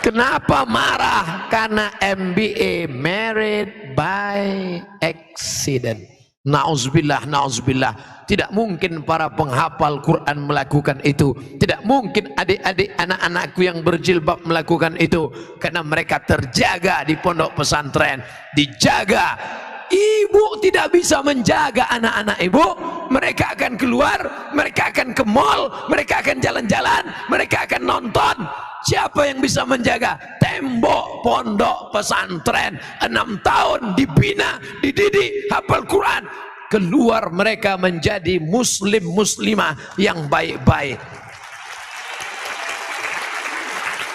Kenapa marah? Karena MBA, married by accident. Nauzubillah, nauzubillah. Tidak mungkin para penghafal Quran melakukan itu. Tidak mungkin adik-adik anak-anakku yang berjilbab melakukan itu. Karena mereka terjaga di pondok pesantren. Dijaga. Ibu tidak bisa menjaga anak-anak ibu. Mereka akan keluar, mereka akan ke mall, mereka akan jalan-jalan, mereka akan nonton. Siapa yang bisa menjaga? Tembok pondok pesantren 6 tahun dibina, dididik, hafal Quran. Keluar mereka menjadi muslim muslimah yang baik-baik.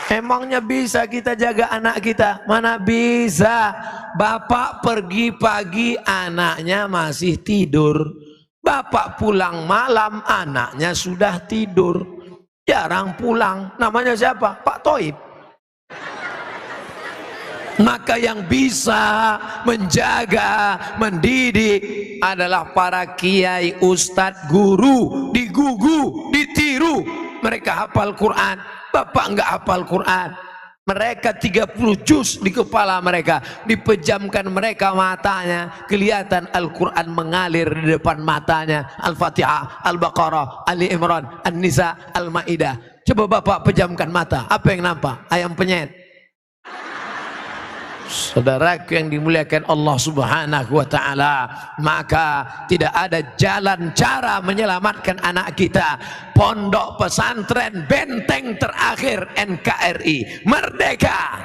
Emangnya bisa kita jaga anak kita? Mana bisa. Bapak pergi pagi, anaknya masih tidur. Bapak pulang malam, anaknya sudah tidur. Jarang pulang. Namanya siapa? Pak Toib. Maka yang bisa menjaga, mendidik adalah para kiai, ustadz, guru. Digugu, ditiru. Mereka hafal Quran. Bapak enggak hafal Quran. Mereka 30 juz di kepala mereka. Dipejamkan mereka matanya, kelihatan Al-Quran mengalir di depan matanya. Al-Fatihah, Al-Baqarah, Ali Imran, An-Nisa, Al-Ma'idah. Coba bapak pejamkan mata, apa yang nampak? Ayam penyet. Saudaraku yang dimuliakan Allah Subhanahu wa ta'ala, maka tidak ada jalan cara menyelamatkan anak kita. Pondok pesantren benteng terakhir NKRI, merdeka.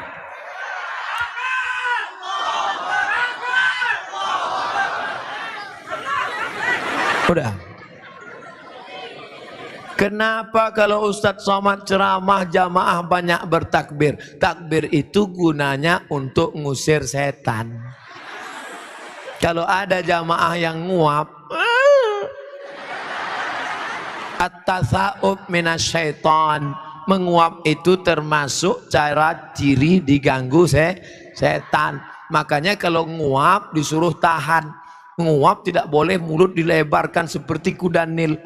Udah. Kenapa kalau Ustadz Somad ceramah jamaah banyak bertakbir? Takbir itu gunanya untuk ngusir setan. Kalau ada jamaah yang nguap, at-tasa'ub minasyaiton, menguap itu termasuk cara ciri diganggu setan. Makanya kalau nguap disuruh tahan. Nguap tidak boleh mulut dilebarkan seperti kuda Nil.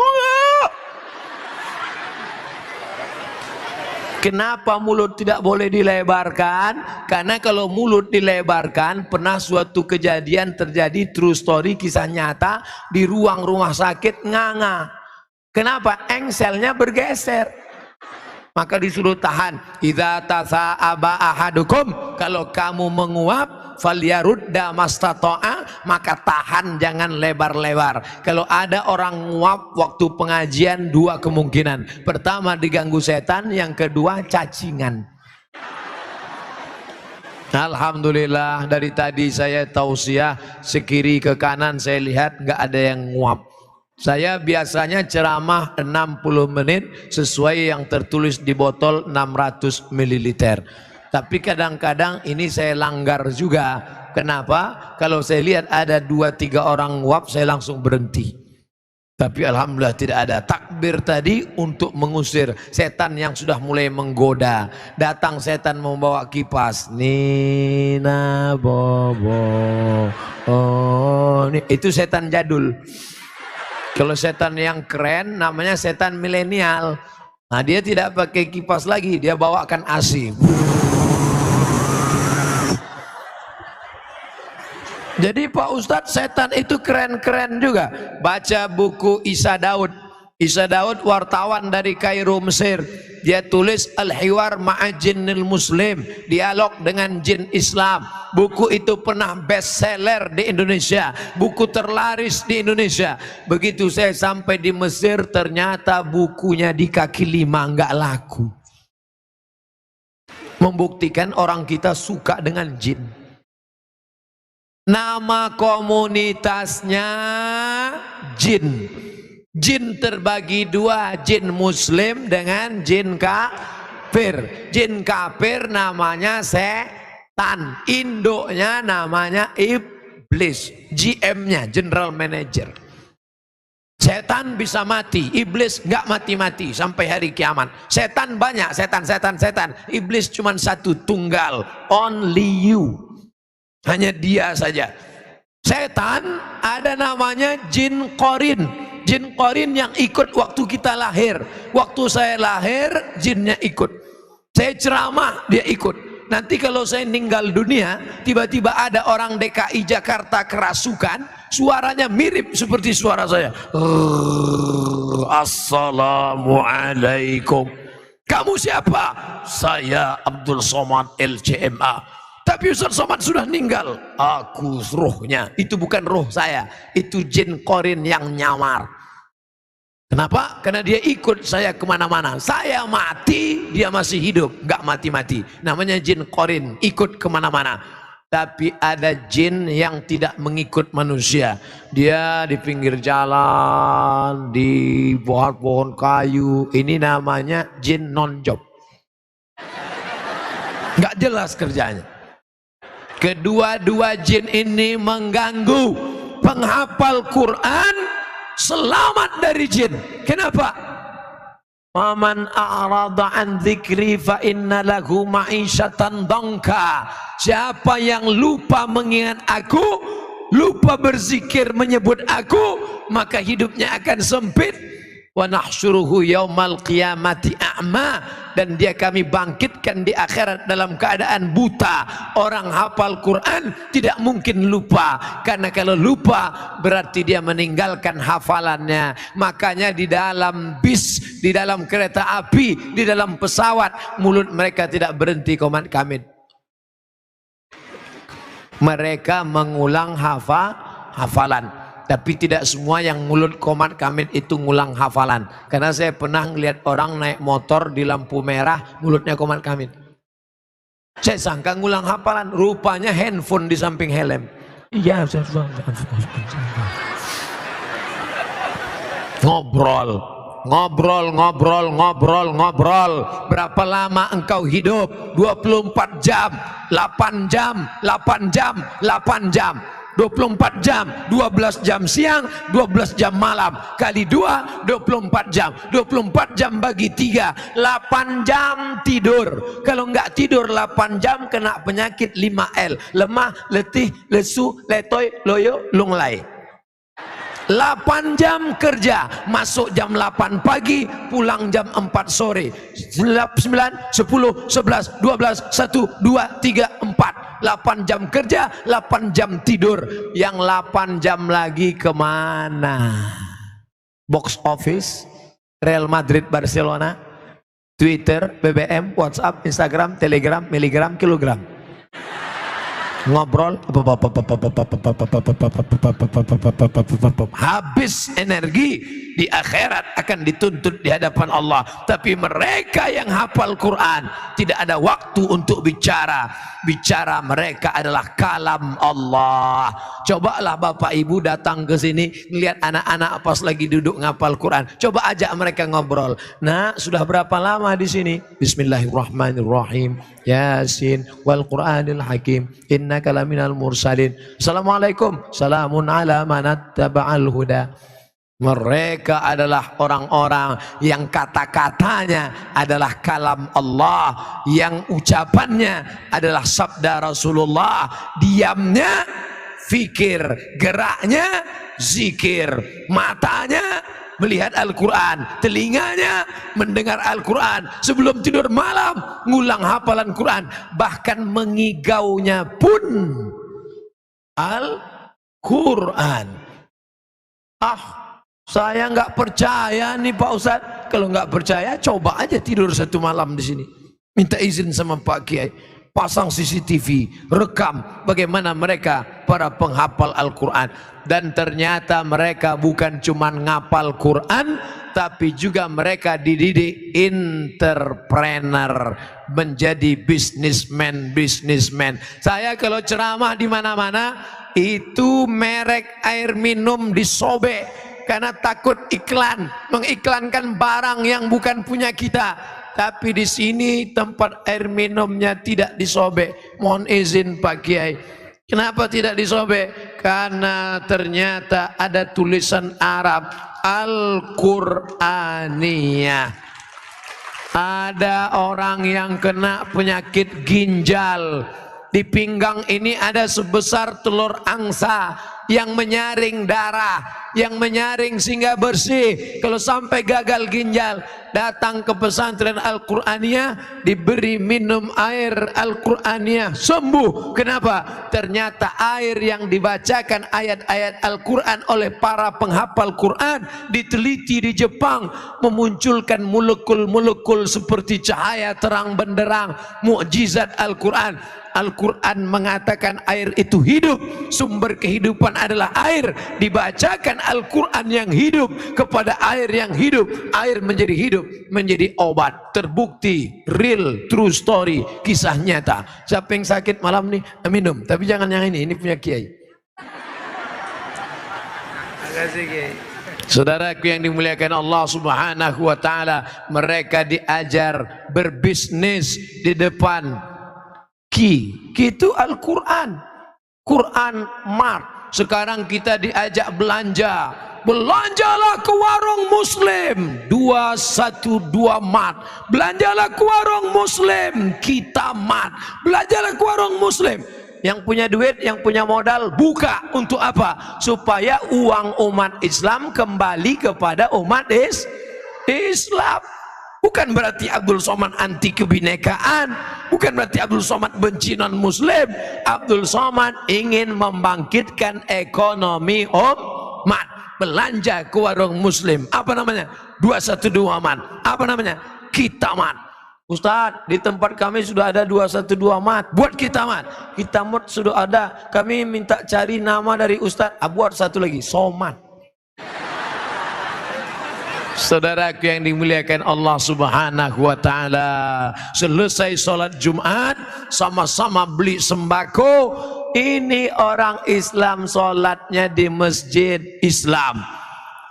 Kenapa mulut tidak boleh dilebarkan? Karena kalau mulut dilebarkan, pernah suatu kejadian terjadi, true story, kisah nyata, di ruang rumah sakit nganga. Kenapa? Engselnya bergeser. Maka disuruh tahan. Idza tasa'aba ahadukum, kalau kamu menguap, falyarudda mastata'a, maka tahan, jangan lebar-lebar. Kalau ada orang nguap waktu pengajian, dua kemungkinan. Pertama diganggu setan, yang kedua cacingan. Alhamdulillah, dari tadi saya tausiah sekiri ke kanan, saya lihat nggak ada yang nguap. Saya biasanya ceramah 60 menit sesuai yang tertulis di botol 600 ml. Tapi kadang-kadang ini saya langgar juga. Kenapa? Kalau saya lihat ada 2-3 orang nguap, saya langsung berhenti. Tapi alhamdulillah tidak ada. Takbir tadi untuk mengusir setan yang sudah mulai menggoda. Datang setan membawa kipas. Nina bobo. Oh, itu setan jadul. Kalau setan yang keren namanya setan milenial. Nah, dia tidak pakai kipas lagi, dia bawakan AC. Jadi Pak Ustadz, setan itu keren-keren juga. Baca buku Isa Daud. Isa Daud wartawan dari Kairo, Mesir. Dia tulis Al-Hiwar Ma'a Jinnil Muslim, dialog dengan jin Islam. Buku itu pernah bestseller di Indonesia, buku terlaris di Indonesia. Begitu saya sampai di Mesir, ternyata bukunya di kaki lima, nggak laku. Membuktikan orang kita suka dengan jin. Nama komunitasnya jin. Jin terbagi dua, jin muslim dengan jin kafir. Jin kafir namanya setan, induknya namanya iblis, GM-nya general manager. Setan bisa mati, iblis nggak mati-mati sampai hari kiamat. Setan banyak, setan. Iblis cuma satu, tunggal, only you, hanya dia saja. Setan ada namanya jin korin. Jin korin yang ikut waktu kita lahir. Waktu saya lahir, jinnya ikut. Saya ceramah, dia ikut. Nanti kalau saya meninggal dunia, tiba-tiba ada orang DKI Jakarta kerasukan, suaranya mirip seperti suara saya. Assalamualaikum. Kamu siapa? Saya Abdul Somad LCMA. Tapi Ustaz Somad sudah meninggal. Aku rohnya. Itu bukan roh saya, itu jin korin yang nyamar. Kenapa? Karena dia ikut saya kemana-mana. Saya mati, dia masih hidup, nggak mati-mati. Namanya jin korin, ikut kemana-mana. Tapi ada jin yang tidak mengikut manusia. Dia di pinggir jalan, di pohon-pohon kayu. Ini namanya jin non-job. Nggak jelas kerjanya. Kedua-dua jin ini mengganggu penghafal Quran. Selamat dari jin. Kenapa? Waman a'rada an dzikri fa inna lahu ma'isyatan dhanka. Siapa yang lupa mengingat aku, lupa berzikir menyebut aku, maka hidupnya akan sempit. Wa nahsyuruhu yaumal qiyamati a'ma, dan dia kami bangkitkan di akhirat dalam keadaan buta. Orang hafal Quran tidak mungkin lupa, karena kalau lupa berarti dia meninggalkan hafalannya. Makanya di dalam bis, di dalam kereta api, di dalam pesawat, mulut mereka tidak berhenti qomat kamit. Mereka mengulang hafalan. Tapi tidak semua yang mulut qomat kamit itu ngulang hafalan. Karena saya pernah ngelihat orang naik motor di lampu merah, mulutnya qomat kamit. Saya sangka ngulang hafalan, rupanya handphone di samping helm. Iya, ngobrol. Berapa lama engkau hidup? 24 jam, 8 jam. 24 jam, 12 jam siang, 12 jam malam, kali 2, 24 jam, 24 jam bagi 3, 8 jam tidur. Kalau nggak tidur 8 jam kena penyakit 5L, lemah, letih, lesu, letoy, loyo, lunglai. 8 jam kerja, masuk jam 8 pagi, pulang jam 4 sore. 9, 10, 11, 12, 1, 2, 3, 4. 8 jam kerja, 8 jam tidur. Yang 8 jam lagi kemana? Box office, Real Madrid, Barcelona, Twitter, BBM, WhatsApp, Instagram, Telegram, miligram, kilogram. Ngobrol, habis energi. Di akhirat akan dituntut di hadapan Allah. Tapi mereka yang hafal Quran tidak ada waktu untuk bicara. Bicara mereka adalah kalam Allah. Cobalah Bapak Ibu datang ke sini, lihat anak-anak pas lagi duduk ngapal Quran. Coba ajak mereka ngobrol. Nah, sudah berapa lama di sini? Bismillahirrahmanirrahim. Yasin wal Qur'anil Hakim. Innaka laminal mursalin. Assalamualaikum. Salamun ala manattaba'al huda. Mereka adalah orang-orang yang kata-katanya adalah kalam Allah, yang ucapannya adalah sabda Rasulullah, diamnya fikir, geraknya zikir, matanya melihat Al-Quran, telinganya mendengar Al-Quran, sebelum tidur malam ngulang hafalan Quran, bahkan mengigaunya pun Al-Quran. Saya nggak percaya nih Pak Ustadz. Kalau nggak percaya, coba aja tidur 1 malam di sini. Minta izin sama Pak Kiai, pasang CCTV, rekam bagaimana mereka para penghafal Al-Quran. Dan ternyata mereka bukan cuma ngapal Quran, tapi juga mereka dididik entrepreneur, menjadi bisnismen. Saya kalau ceramah di mana-mana itu merek air minum disobek. Karena takut iklan, mengiklankan barang yang bukan punya kita. Tapi di sini tempat air minumnya tidak disobek. Mohon izin Pak Kiai. Kenapa tidak disobek? Karena ternyata ada tulisan Arab Al-Qur'aniyah. Ada orang yang kena penyakit ginjal. Di pinggang ini ada sebesar telur angsa yang menyaring darah, yang menyaring sehingga bersih. Kalau sampai gagal ginjal, datang ke pesantren Al-Qur'aniyah, diberi minum air Al-Qur'aniyah, sembuh. Kenapa? Ternyata air yang dibacakan ayat-ayat Al-Quran oleh para penghafal Quran diteliti di Jepang, memunculkan molekul-molekul seperti cahaya terang benderang, mukjizat Al-Quran. Al-Quran mengatakan air itu hidup, sumber kehidupan adalah air. Dibacakan Al-Quran yang hidup kepada air yang hidup, air menjadi hidup, menjadi obat. Terbukti, real, true story, kisah nyata. Siapa yang sakit malam nih minum, tapi jangan yang ini punya Kiai. Makasih Kiai. Saudaraku yang dimuliakan Allah Subhanahu wa Ta'ala, mereka diajar berbisnis di depan itu Al-Quran. Quran Mart. Sekarang kita diajak belanja. Belanjalah ke warung Muslim 212 Mart. Belanjalah ke warung Muslim Kita Mart. Belanjalah ke warung Muslim. Yang punya duit, yang punya modal, buka. Untuk apa? Supaya uang umat Islam kembali kepada umat Islam. Bukan berarti Abdul Somad anti kebinekaan, bukan berarti Abdul Somad benci non muslim. Abdul Somad ingin membangkitkan ekonomi umat. Belanja ke warung Muslim, apa namanya? 212 Mart. Apa namanya? Kita Mart. Ustaz, di tempat kami sudah ada 212 Mart. Buat Kita Mart. Kita Mart sudah ada. Kami minta cari nama dari Ustaz. Buat satu lagi, Somad. Saudaraku yang dimuliakan Allah Subhanahu wa Ta'ala, selesai sholat Jumat sama-sama beli sembako. Ini orang Islam sholatnya di masjid Islam,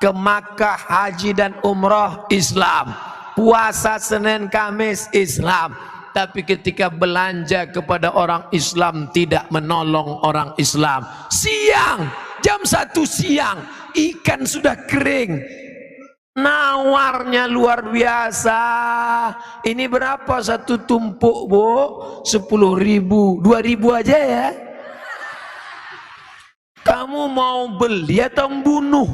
ke Makkah haji dan umroh Islam, puasa Senin Kamis Islam. tapi ketika belanja kepada orang Islam tidak menolong orang Islam. Siang, jam 1 siang, ikan sudah kering, nawarnya luar biasa. Ini berapa satu tumpuk, Bu? 10.000, 2.000 aja ya. Kamu mau beli atau membunuh?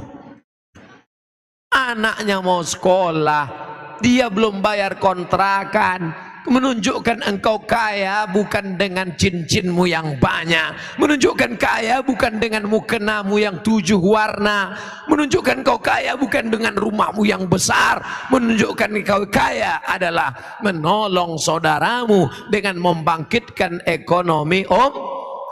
Anaknya mau sekolah, dia belum bayar kontrakan. Menunjukkan engkau kaya bukan dengan cincinmu yang banyak, menunjukkan kaya bukan dengan mukenamu yang 7 warna, menunjukkan engkau kaya bukan dengan rumahmu yang besar, menunjukkan engkau kaya adalah menolong saudaramu dengan membangkitkan ekonomi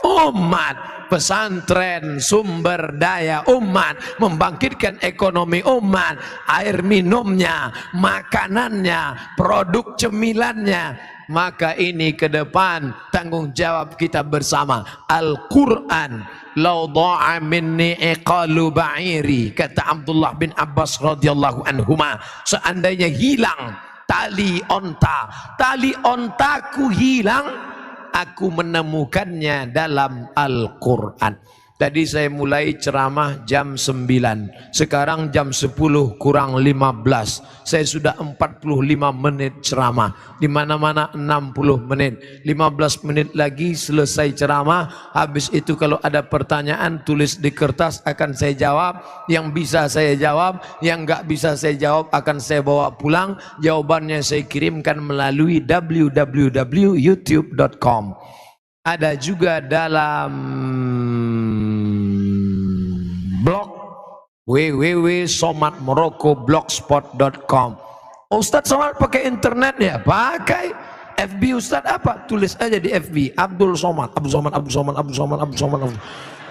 umat. Pesantren sumber daya umat, membangkitkan ekonomi umat, air minumnya, makanannya, produk cemilannya. Maka ini ke depan tanggung jawab kita bersama. Al-Quran, lau dha'a minni iqalu ba'iri, kata Abdullah bin Abbas radhiyallahu anhuma, seandainya hilang tali ontaku hilang, aku menemukannya dalam Al-Quran. Tadi saya mulai ceramah jam 9, sekarang jam 10 kurang 15. Saya sudah 45 menit ceramah, di mana-mana 60 menit. 15 menit lagi selesai ceramah. Habis itu kalau ada pertanyaan tulis di kertas, akan saya jawab. Yang bisa saya jawab, yang nggak bisa saya jawab akan saya bawa pulang. Jawabannya saya kirimkan melalui www.youtube.com. Ada juga dalam blog www.somatmoroccoblogspot.com. Ustadz Somad pakai internet ya? Pakai. FB Ustadz apa? Tulis aja di FB Abdul Somad, Abdul Somad, Abdul Somad, Abdul Somad, Abdul Somad, Abdul.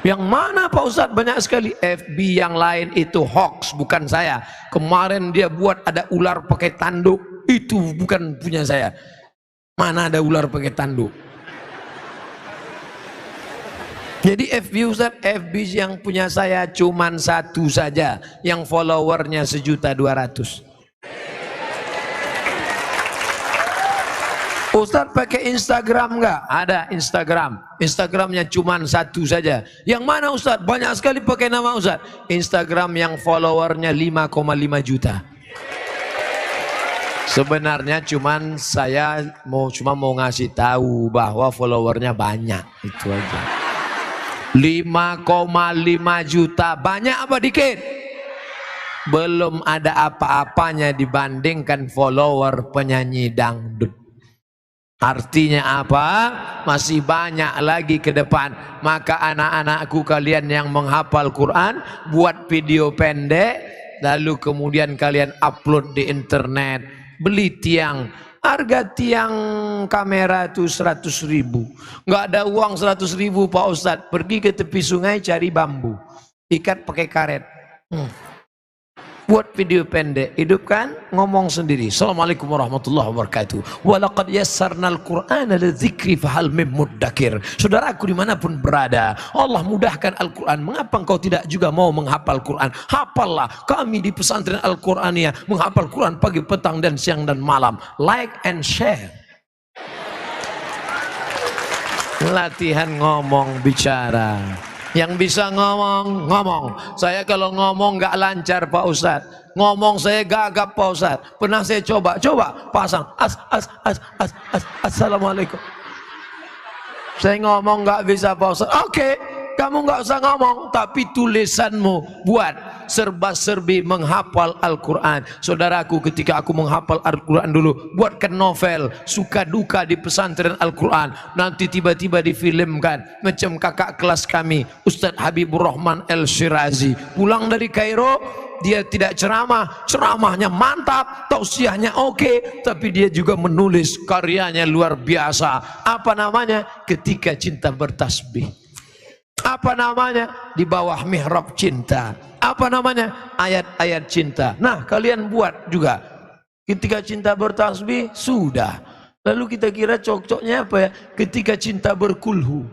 Yang mana Pak Ustadz? Banyak sekali. FB yang lain itu hoax, bukan saya. Kemarin dia buat ada ular pakai tanduk, itu bukan punya saya. Mana ada ular pakai tanduk? Jadi FB Ustaz, FB yang punya saya cuman 1 saja, yang followernya 1.200.000. Ustaz pakai Instagram enggak? Ada Instagram. Instagramnya cuman 1 saja. Yang mana Ustaz? Banyak sekali pakai nama Ustaz. Instagram yang followernya 5,5 juta. Sebenarnya cuman saya cuma mau ngasih tahu bahwa followernya banyak, itu aja. 5,5 juta, banyak apa dikit? Belum ada apa-apanya dibandingkan follower penyanyi dangdut. Artinya apa? Masih banyak lagi ke depan. Maka anak-anakku kalian yang menghafal Quran, buat video pendek, lalu kemudian kalian upload di internet. Beli tiang. Harga tiang kamera itu 100.000. Nggak ada uang 100.000 Pak Ustadz. Pergi ke tepi sungai cari bambu, ikat pakai karet. Buat video pendek, hidupkan, ngomong sendiri. Assalamualaikum warahmatullahi wabarakatuh. Walaqad yassarnal Qur'ana lidzikri fahal mim muddakir. Saudaraku dimanapun berada, Allah mudahkan Al-Quran. Mengapa engkau tidak juga mau menghafal Quran? Hafallah. Kami di pesantren Al-Quraniyah menghafal Quran pagi, petang, dan siang dan malam. Like and share. Latihan ngomong bicara. Yang bisa ngomong, ngomong. Saya kalau ngomong nggak lancar Pak Ustadz. Ngomong saya gagap Pak Ustadz. Pernah saya coba pasang assalamualaikum. Saya ngomong nggak bisa Pak Ustadz. Oke, kamu nggak usah ngomong, tapi tulisanmu buat. Serba-serbi menghafal Al-Quran. Saudaraku, ketika aku menghafal Al-Quran dulu, buatkan novel suka duka di pesantren Al-Quran. Nanti tiba-tiba difilmkan. Macam kakak kelas kami, Ustadz Habibur Rahman El-Shirazi, pulang dari Kairo, dia tidak ceramah, ceramahnya mantap, tausiahnya oke, tapi dia juga menulis, karyanya luar biasa. Apa namanya? Ketika Cinta Bertasbih. Apa namanya? Di Bawah Mihrab Cinta. Apa namanya? Ayat-ayat cinta. Nah, kalian buat juga. Ketika Cinta Bertasbih, sudah. Lalu kita kira cocoknya apa ya? Ketika Cinta Berkulhu.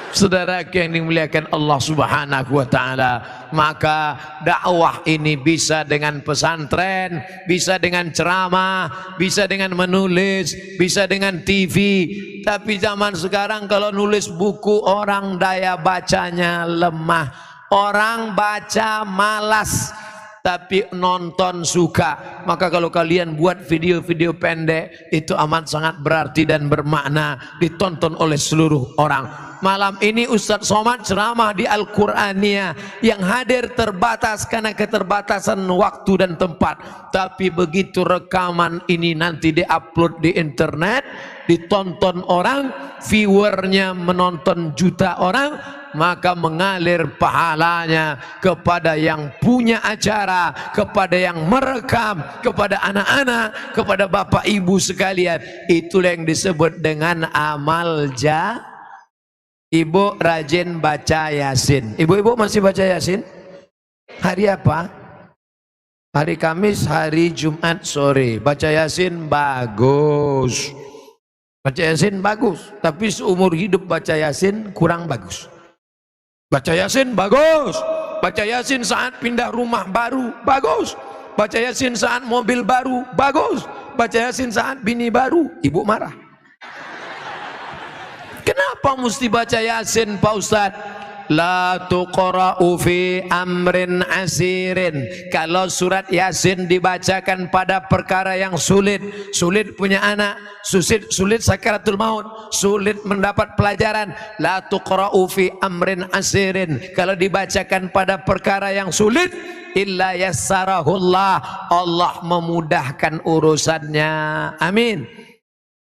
Saudara yang dimuliakan Allah Subhanahu wa taala, maka dakwah ini bisa dengan pesantren, bisa dengan ceramah, bisa dengan menulis, bisa dengan TV. Tapi zaman sekarang kalau nulis buku orang daya bacanya lemah, orang baca malas, tapi nonton suka. Maka kalau kalian buat video-video pendek, itu amat sangat berarti dan bermakna, ditonton oleh seluruh orang. Malam ini Ustadz Somad ceramah di Al-Qur'aniyah, yang hadir terbatas karena keterbatasan waktu dan tempat. Tapi begitu rekaman ini nanti diupload di internet, ditonton orang, viewernya menonton juta orang, maka mengalir pahalanya kepada yang punya acara, kepada yang merekam, kepada anak-anak, kepada bapak ibu sekalian. Itulah yang disebut dengan amal jariah. Ibu rajin baca Yasin. Ibu-ibu masih baca Yasin? Hari apa? Hari Kamis, hari Jumat sore. Baca Yasin bagus. Baca Yasin bagus. Tapi seumur hidup baca Yasin kurang bagus. Baca Yasin bagus. Baca Yasin saat pindah rumah baru bagus. Baca Yasin saat mobil baru bagus. Baca Yasin saat bini baru, ibu marah. Kenapa mesti baca Yasin Pak Ustadz? La tuqra'u fi amrin asirin. Kalau surat Yasin dibacakan pada perkara yang sulit, sulit punya anak, sulit sakaratul maut, sulit mendapat pelajaran. La tuqra'u fi amrin asirin. Kalau dibacakan pada perkara yang sulit, illa yassarahullah, Allah memudahkan urusannya. Amin.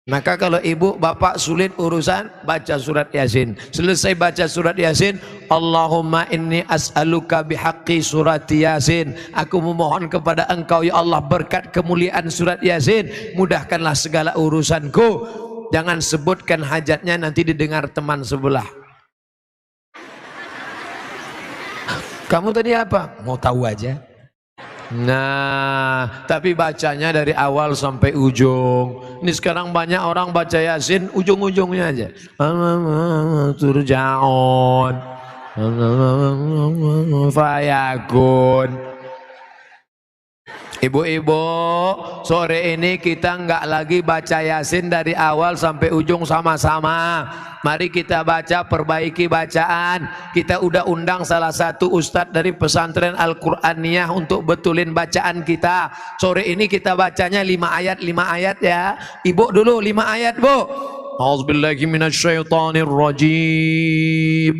Maka kalau ibu bapak sulit urusan, baca surat Yasin. Selesai baca surat Yasin, Allahumma inni as'aluka bihaqqi surat Yasin. Aku memohon kepada engkau ya Allah berkat kemuliaan surat Yasin, mudahkanlah segala urusanku. Jangan sebutkan hajatnya nanti didengar teman sebelah. Kamu tadi apa? Mau tahu aja. Nah, tapi bacanya dari awal sampai ujung. Ini sekarang banyak orang baca Yasin ujung-ujungnya aja. Turja'un fayakun. Ibu-ibu, sore ini kita enggak lagi baca Yasin dari awal sampai ujung sama-sama. Mari kita baca, perbaiki bacaan. Kita udah undang salah satu ustadz dari pesantren Al-Qur'aniyah untuk betulin bacaan kita. Sore ini kita bacanya 5 ayat ya. Ibu dulu 5 ayat, Bu. A'udzubillahi minasyaitonirrajim.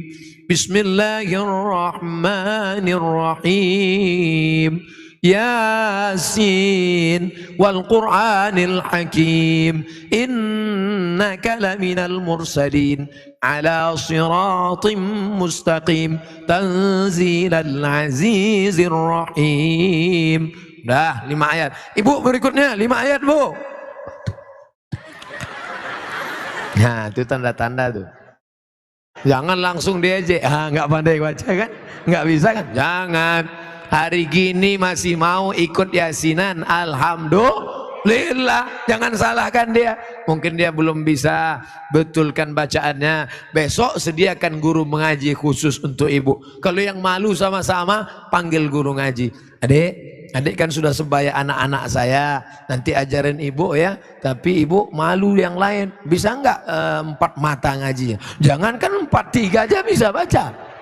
Bismillahirrahmanirrahim. Yasin wal Qur'anil Hakim innaka laminal mursalin ala siratim mustaqim tanzilal azizir rahim. Dah 5 ayat. Ibu berikutnya 5 ayat, Bu. Nah, itu tanda-tanda tuh. Jangan langsung diejek. Nggak pandai baca kan? Nggak bisa kan? Jangan. Hari gini masih mau ikut yasinan, alhamdulillah. Jangan salahkan dia. Mungkin dia belum bisa betulkan bacaannya. Besok sediakan guru mengaji khusus untuk ibu. Kalau yang malu sama-sama, panggil guru ngaji. Adik kan sudah sebaya anak-anak saya. Nanti ajarin ibu ya. Tapi ibu malu yang lain. Bisa enggak 4 mata ngajinya? Jangankan 4, 3 aja bisa baca.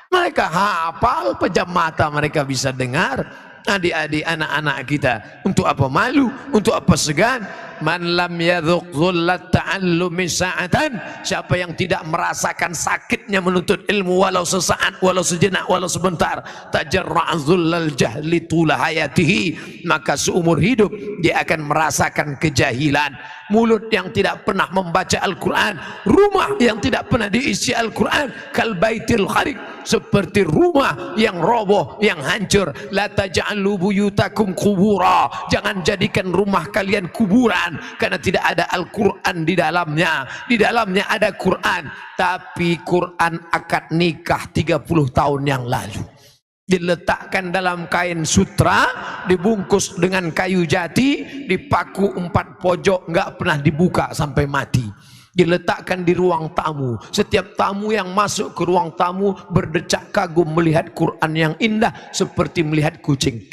Mereka hafal, pejam mata mereka bisa dengar. Adik-adik anak-anak kita, untuk apa malu? Untuk apa segan? Man lam yadhuq dhullat ta'allumi sa'atan, siapa yang tidak merasakan sakitnya menuntut ilmu walau sesaat, walau sejenak, walau sebentar, tajarra'a dhullal jahli tula hayatihi, maka seumur hidup dia akan merasakan kejahilan. Mulut yang tidak pernah membaca Al-Quran, rumah yang tidak pernah diisi Al-Quran, kal baitil kharib, seperti rumah yang roboh, yang hancur. La taj'alu buyutakum qubura, jangan jadikan rumah kalian kuburan, karena tidak ada Al-Quran di dalamnya. Di dalamnya ada Quran, tapi Quran akad nikah 30 tahun yang lalu, diletakkan dalam kain sutra, dibungkus dengan kayu jati, dipaku 4 pojok, nggak pernah dibuka sampai mati. diletakkan di ruang tamu. Setiap tamu yang masuk ke ruang tamu berdecak kagum melihat Quran yang indah seperti melihat kucing.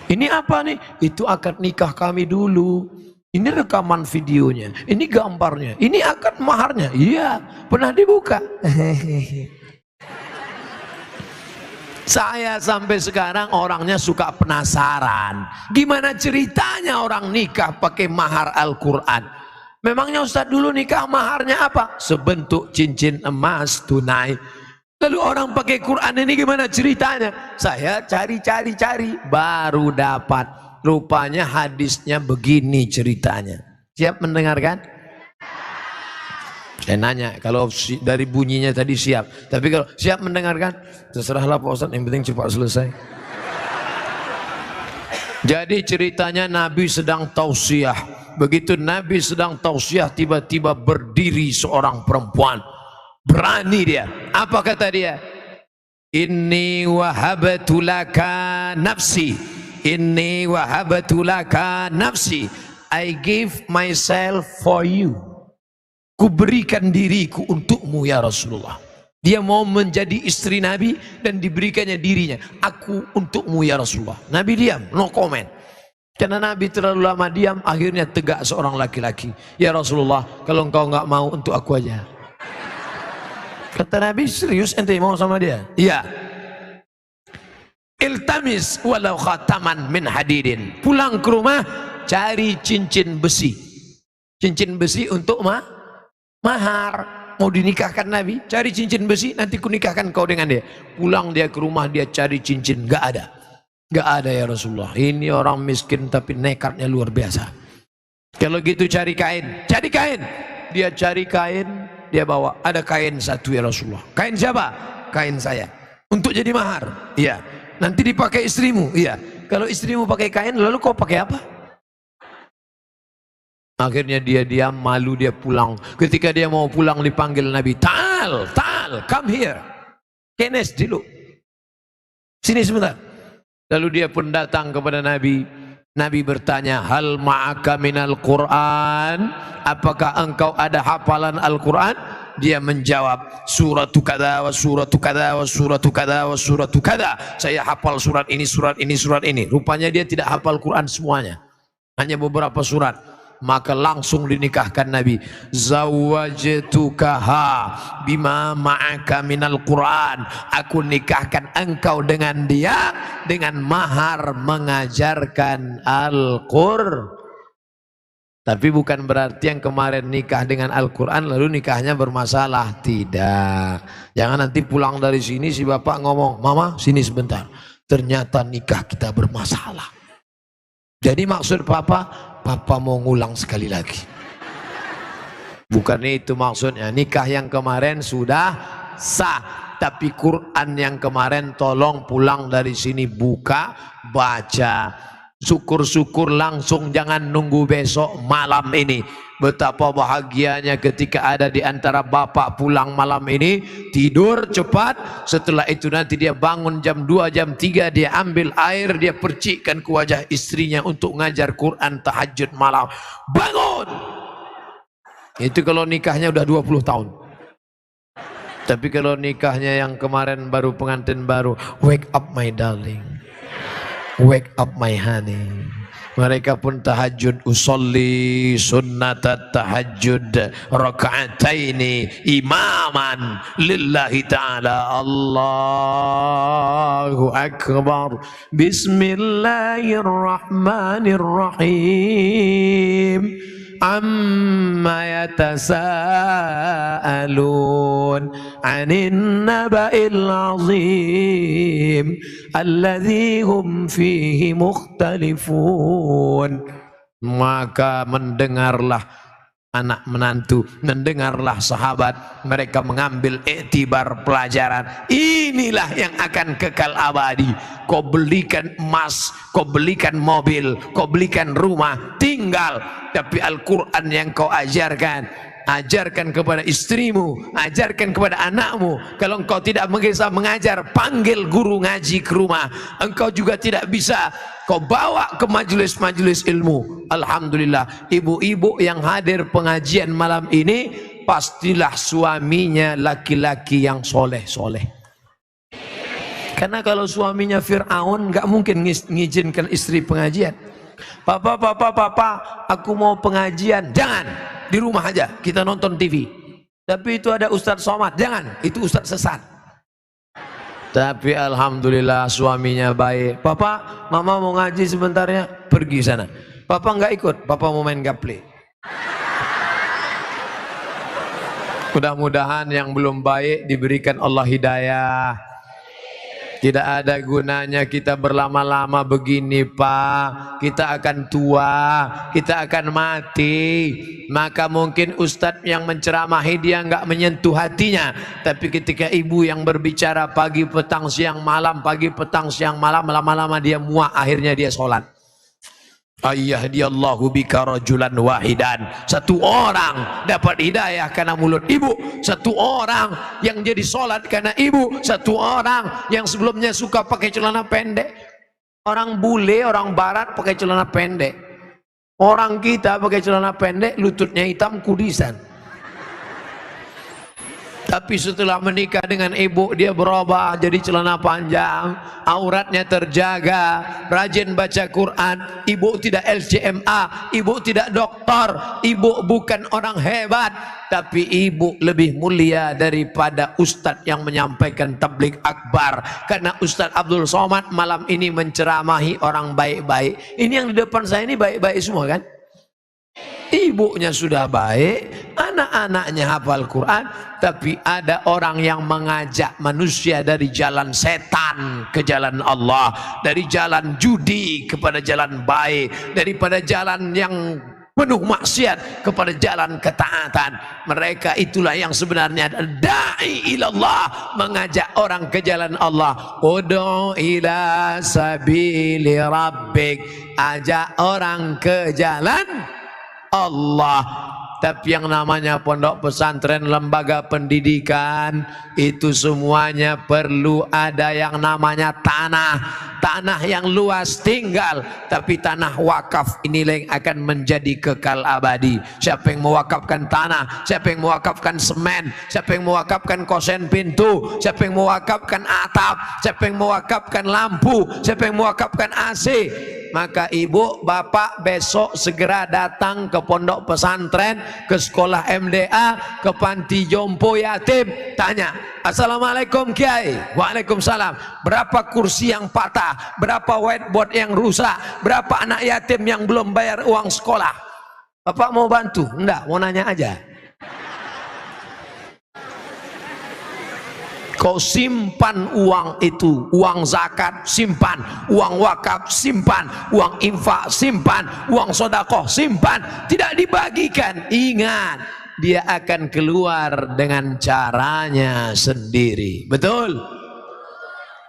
Ini apa nih? Itu akad nikah kami dulu. Ini rekaman videonya, ini gambarnya, ini akad maharnya. Iya, pernah dibuka. Saya sampai sekarang orangnya suka penasaran. Gimana ceritanya orang nikah pakai mahar Al-Quran? Memangnya Ustadz dulu nikah maharnya apa? Sebentuk cincin emas tunai. Lalu orang pakai Quran ini gimana ceritanya? Saya cari baru dapat. Rupanya hadisnya begini ceritanya. Siap mendengarkan? Saya nanya, kalau dari bunyinya tadi siap. Tapi kalau siap mendengarkan, terserahlah Pak Ustadz, yang penting cepat selesai. Jadi ceritanya Nabi sedang tausiah. Begitu Nabi sedang tausiah, tiba-tiba berdiri seorang perempuan. Berani dia. Apa kata dia? Inni wahabtu laka nafsi. Inni wahabtu laka nafsi. I give myself for you. Kuberikan diriku untukmu ya Rasulullah. Dia mau menjadi istri Nabi dan diberikannya dirinya. Aku untukmu ya Rasulullah. Nabi diam, no comment. Karena Nabi terlalu lama diam, akhirnya tegak seorang laki-laki. Ya Rasulullah, kalau engkau enggak mau, untuk aku aja. Kata Nabi, serius ente mau sama dia? Iya. Iltamis walau khataman min hadidin. Pulang ke rumah, cari cincin besi. Cincin besi untuk mahar. Mau dinikahkan Nabi, cari cincin besi, nanti kunikahkan kau dengan dia. Pulang dia ke rumah, dia cari cincin, gak ada. Gak ada ya Rasulullah. Ini orang miskin tapi nekatnya luar biasa. Kalau gitu cari kain. Cari kain. Dia cari kain, dia bawa. Ada kain satu ya Rasulullah. Kain siapa? Kain saya. Untuk jadi mahar. Iya. Nanti dipakai istrimu. Iya. Kalau istrimu pakai kain, lalu kau pakai apa? Akhirnya dia diam, malu, dia pulang. Ketika dia mau pulang dipanggil Nabi. Ta'al, come here. Kenes dulu. Sini sebentar. Lalu dia pun datang kepada Nabi. Nabi bertanya, hal ma'aka minal Quran? Apakah engkau ada hafalan Al-Quran? Dia menjawab, suratu kada wa suratu kada wa suratu kada wa suratu kada. Saya hafal surat ini, surat ini, surat ini. Rupanya dia tidak hafal Quran semuanya. Hanya beberapa surat. Maka langsung dinikahkan Nabi. Zawwajtukaha bima ma'aka minal Quran. Aku nikahkan engkau dengan dia dengan mahar mengajarkan Al-Qur'an. Tapi bukan berarti yang kemarin nikah dengan Al-Quran lalu nikahnya bermasalah. Tidak. Jangan nanti pulang dari sini si bapak ngomong, mama sini sebentar, ternyata nikah kita bermasalah. Jadi maksud papa mau ngulang sekali lagi. Bukan itu maksudnya. Nikah yang kemarin sudah sah, tapi Quran yang kemarin tolong pulang dari sini buka, baca. Syukur-syukur langsung, jangan nunggu besok malam ini. Betapa bahagianya ketika ada di antara bapak pulang malam ini, tidur cepat, setelah itu nanti dia bangun jam 2, jam 3, dia ambil air, dia percikkan ke wajah istrinya untuk ngajar Quran tahajud malam. Bangun! Itu kalau nikahnya udah 20 tahun. Tapi kalau nikahnya yang kemarin baru pengantin baru, wake up my darling, wake up my honey. Mereka pun tahajud, usolli sunnatat tahajud raka'ataini imaman lillahi ta'ala. Allahu akbar. Bismillahirrahmanirrahim. Amma yatasaalun 'anil naba'il 'azim alladzi hum fihi mukhtalifun. Maka mendengarlah anak menantu, mendengarlah sahabat, mereka mengambil iktibar pelajaran. Inilah yang akan kekal abadi. Kau belikan emas, kau belikan mobil, kau belikan rumah, tinggal, tapi Al-Quran yang kau ajarkan ajarkan kepada istrimu, ajarkan kepada anakmu. Kalau engkau tidak bisa mengajar, panggil guru ngaji ke rumah. Engkau juga tidak bisa, kau bawa ke majelis-majelis ilmu. Alhamdulillah, ibu-ibu yang hadir pengajian malam ini pastilah suaminya laki-laki yang soleh-soleh. Karena kalau suaminya Fir'aun nggak mungkin ngizinkan istri pengajian. Papa, aku mau pengajian. Jangan, di rumah aja, kita nonton TV. Tapi itu ada Ustadz Somad. Jangan, itu Ustadz sesat. Tapi alhamdulillah suaminya baik. Papa, mama mau ngaji sebentar ya, pergi sana. Papa nggak ikut, papa mau main gaple. Mudah-mudahan yang belum baik diberikan Allah hidayah. Tidak ada gunanya kita berlama-lama begini, Pak. Kita akan tua, kita akan mati. Maka mungkin ustadz yang menceramahi dia nggak menyentuh hatinya. Tapi ketika ibu yang berbicara pagi, petang, siang, malam, pagi, petang, siang, malam, lama-lama dia muak, akhirnya dia sholat. Ayyahdiyallahu bika rajulan wahidan. Satu orang dapat hidayah karena mulut ibu. Satu orang yang jadi sholat karena ibu. Satu orang yang sebelumnya suka pakai celana pendek. Orang bule, orang barat pakai celana pendek. Orang kita pakai celana pendek, lututnya hitam, kudisan. Tapi setelah menikah dengan ibu, dia berubah jadi celana panjang, auratnya terjaga, rajin baca Quran. Ibu tidak LCMA, ibu tidak doktor, ibu bukan orang hebat, tapi ibu lebih mulia daripada ustadz yang menyampaikan tabligh akbar. Karena Ustadz Abdul Somad malam ini menceramahi orang baik-baik. Ini yang di depan saya ini baik-baik semua kan? Ibunya sudah baik, anak-anaknya hafal Quran, tapi ada orang yang mengajak manusia dari jalan setan ke jalan Allah, dari jalan judi kepada jalan baik, daripada jalan yang penuh maksiat kepada jalan ketaatan. Mereka itulah yang sebenarnya da'i ilallah, mengajak orang ke jalan Allah. Ud'u ila sabili rabbik, ajak orang ke jalan Allah. Tapi yang namanya pondok pesantren, lembaga pendidikan, itu semuanya perlu ada yang namanya tanah. Tanah yang luas tinggal, tapi tanah wakaf inilah yang akan menjadi kekal abadi. Siapa yang mewakafkan tanah, siapa yang mewakafkan semen, siapa yang mewakafkan kosen pintu, siapa yang mewakafkan atap, siapa yang mewakafkan lampu, siapa yang mewakafkan AC, maka ibu, bapak besok segera datang ke pondok pesantren, ke sekolah MDA, ke panti jompo yatim, tanya, Assalamualaikum Kiai. Waalaikumsalam. Berapa kursi yang patah, berapa whiteboard yang rusak, berapa anak yatim yang belum bayar uang sekolah? Bapak mau bantu? Enggak, mau nanya aja. Kau simpan uang itu, uang zakat simpan, uang wakaf simpan, uang infak simpan, uang sodakoh simpan, tidak dibagikan. Ingat, dia akan keluar dengan caranya sendiri. Betul?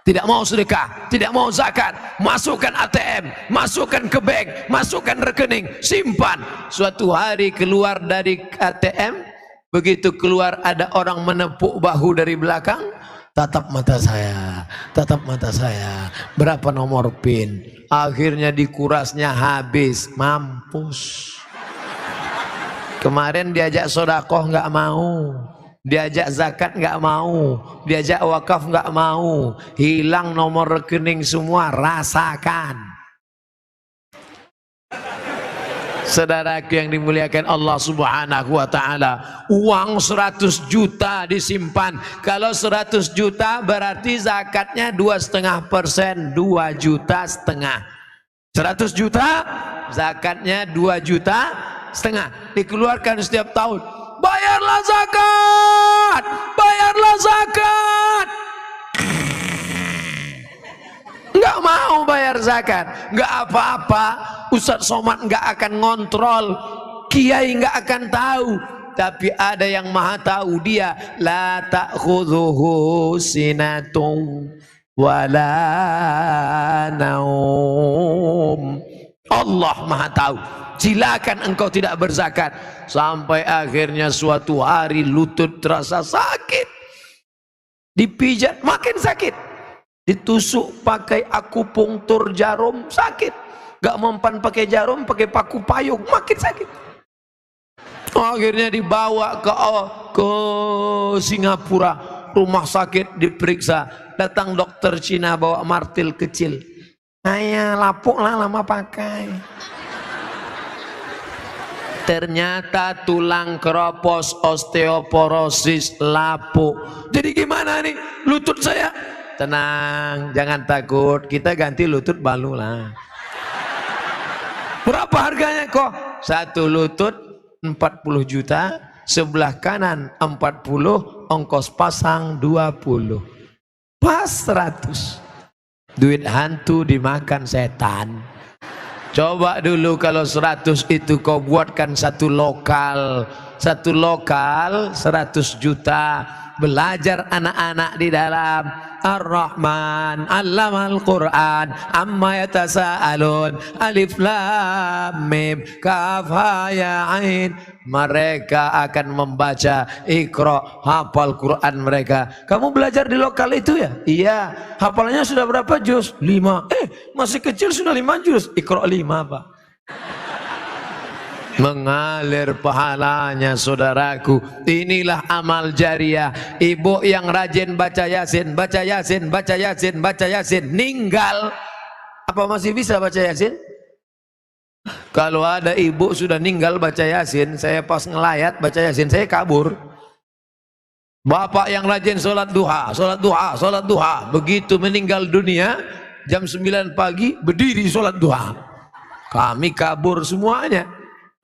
Tidak mau sedekah, tidak mau zakat, masukkan ATM, masukkan ke bank, masukkan rekening, simpan. Suatu hari keluar dari ATM, begitu keluar ada orang menepuk bahu dari belakang. Tatap mata saya, tatap mata saya. Berapa nomor PIN? Akhirnya dikurasnya habis, mampus. Kemarin diajak sodakoh nggak mau, diajak zakat nggak mau, diajak wakaf nggak mau. Hilang nomor rekening semua, rasakan. Saudaraku yang dimuliakan Allah Subhanahu wa ta'ala, uang 100 juta disimpan. Kalau 100 juta berarti zakatnya 2,5%, 2,5 juta. 100 juta zakatnya 2,5 juta, dikeluarkan setiap tahun. Bayarlah zakat, bayarlah zakat. Nggak mau bayar zakat, nggak apa-apa. Ustadz Somad nggak akan ngontrol, kiai nggak akan tahu. Tapi ada yang maha tahu, dia la ta'khudhuhu sinatun wala naum. Allah Maha tahu. Silakan engkau tidak berzakat. Sampai akhirnya suatu hari lutut terasa sakit, dipijat makin sakit, ditusuk pakai akupunktur jarum sakit, gak mempan pakai jarum, pakai paku payung makin sakit. Akhirnya dibawa ke Singapura, rumah sakit, diperiksa. Datang dokter Cina bawa martil kecil. Ayah lapuk lah lama pakai. Ternyata tulang keropos, osteoporosis, lapuk. Jadi gimana nih lutut saya? Tenang, jangan takut, kita ganti lutut baru lah. Berapa harganya kok? Satu lutut 40 juta, sebelah kanan 40, ongkos pasang 20. Pas 100. Duit hantu dimakan setan. Coba dulu kalau 100 itu kau buatkan satu lokal 100 juta, belajar anak-anak di dalam Ar-Rahman, Allamal Quran, amma yatasaalun, alif lam mim kaf ha ya ain. Mereka akan membaca Iqra, hafal Quran mereka. Kamu belajar di lokal itu ya? Iya. Hafalannya sudah berapa juz? 5. Masih kecil sudah 5 juz. Iqra 5 Pak. Mengalir pahalanya saudaraku. Inilah amal jariah. Ibu yang rajin baca Yasin, baca Yasin, baca Yasin, baca Yasin, ninggal. Apa masih bisa baca Yasin? Kalau ada ibu sudah ninggal baca Yasin, saya pas ngelayat baca Yasin, saya kabur. Bapak yang rajin sholat duha, sholat duha, sholat duha, begitu meninggal dunia jam 9 pagi berdiri sholat duha, kami kabur semuanya.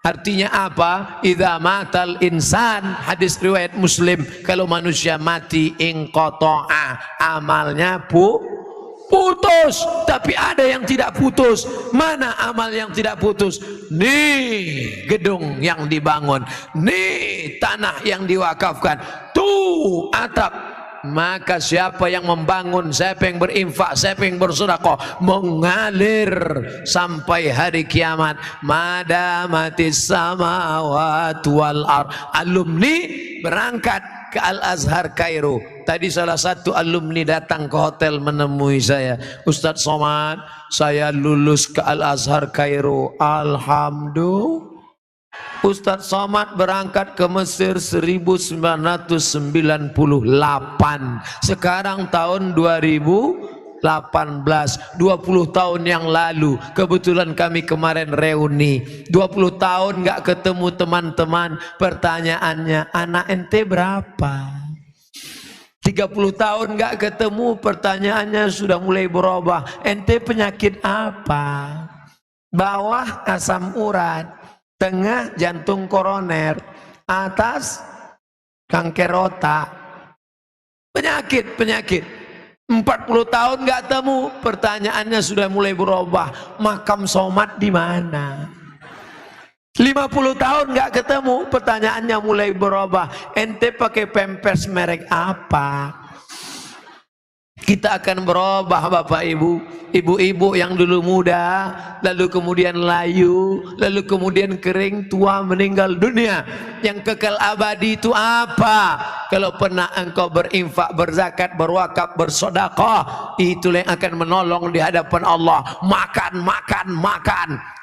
Artinya apa? Idza matal insan, hadis riwayat Muslim, kalau manusia mati inqata'a, amalnya putus. Tapi ada yang tidak putus. Mana amal yang tidak putus? Nih gedung yang dibangun, nih tanah yang diwakafkan, tuh atap. Maka siapa yang membangun, siapa yang berinfak, siapa yang bersedekah, mengalir sampai hari kiamat. Madamatis samawati wal ard. Alumni berangkat ke Al-Azhar Kairo. Tadi salah satu alumni datang ke hotel menemui saya. Ustadz Somad, saya lulus ke Al-Azhar Kairo. Alhamdulillah. Ustadz Somad berangkat ke Mesir 1998. Sekarang tahun 2018, 20 tahun yang lalu. Kebetulan kami kemarin reuni 20 tahun gak ketemu teman-teman. Pertanyaannya, anak ente berapa? 30 tahun gak ketemu, pertanyaannya sudah mulai berubah. Ente penyakit apa? Bawah asam urat, tengah jantung koroner, atas kanker otak. Penyakit 40 tahun nggak temu, pertanyaannya sudah mulai berubah. Makam Somad di mana? 50 tahun nggak ketemu, pertanyaannya mulai berubah. Ente pakai pampers merek apa? Kita akan berubah Bapak Ibu. Ibu-ibu yang dulu muda, lalu kemudian layu, lalu kemudian kering, tua, meninggal dunia. Yang kekal abadi itu apa? Kalau pernah engkau berinfak, berzakat, berwakaf, bersedekah, itulah yang akan menolong di hadapan Allah. Makan,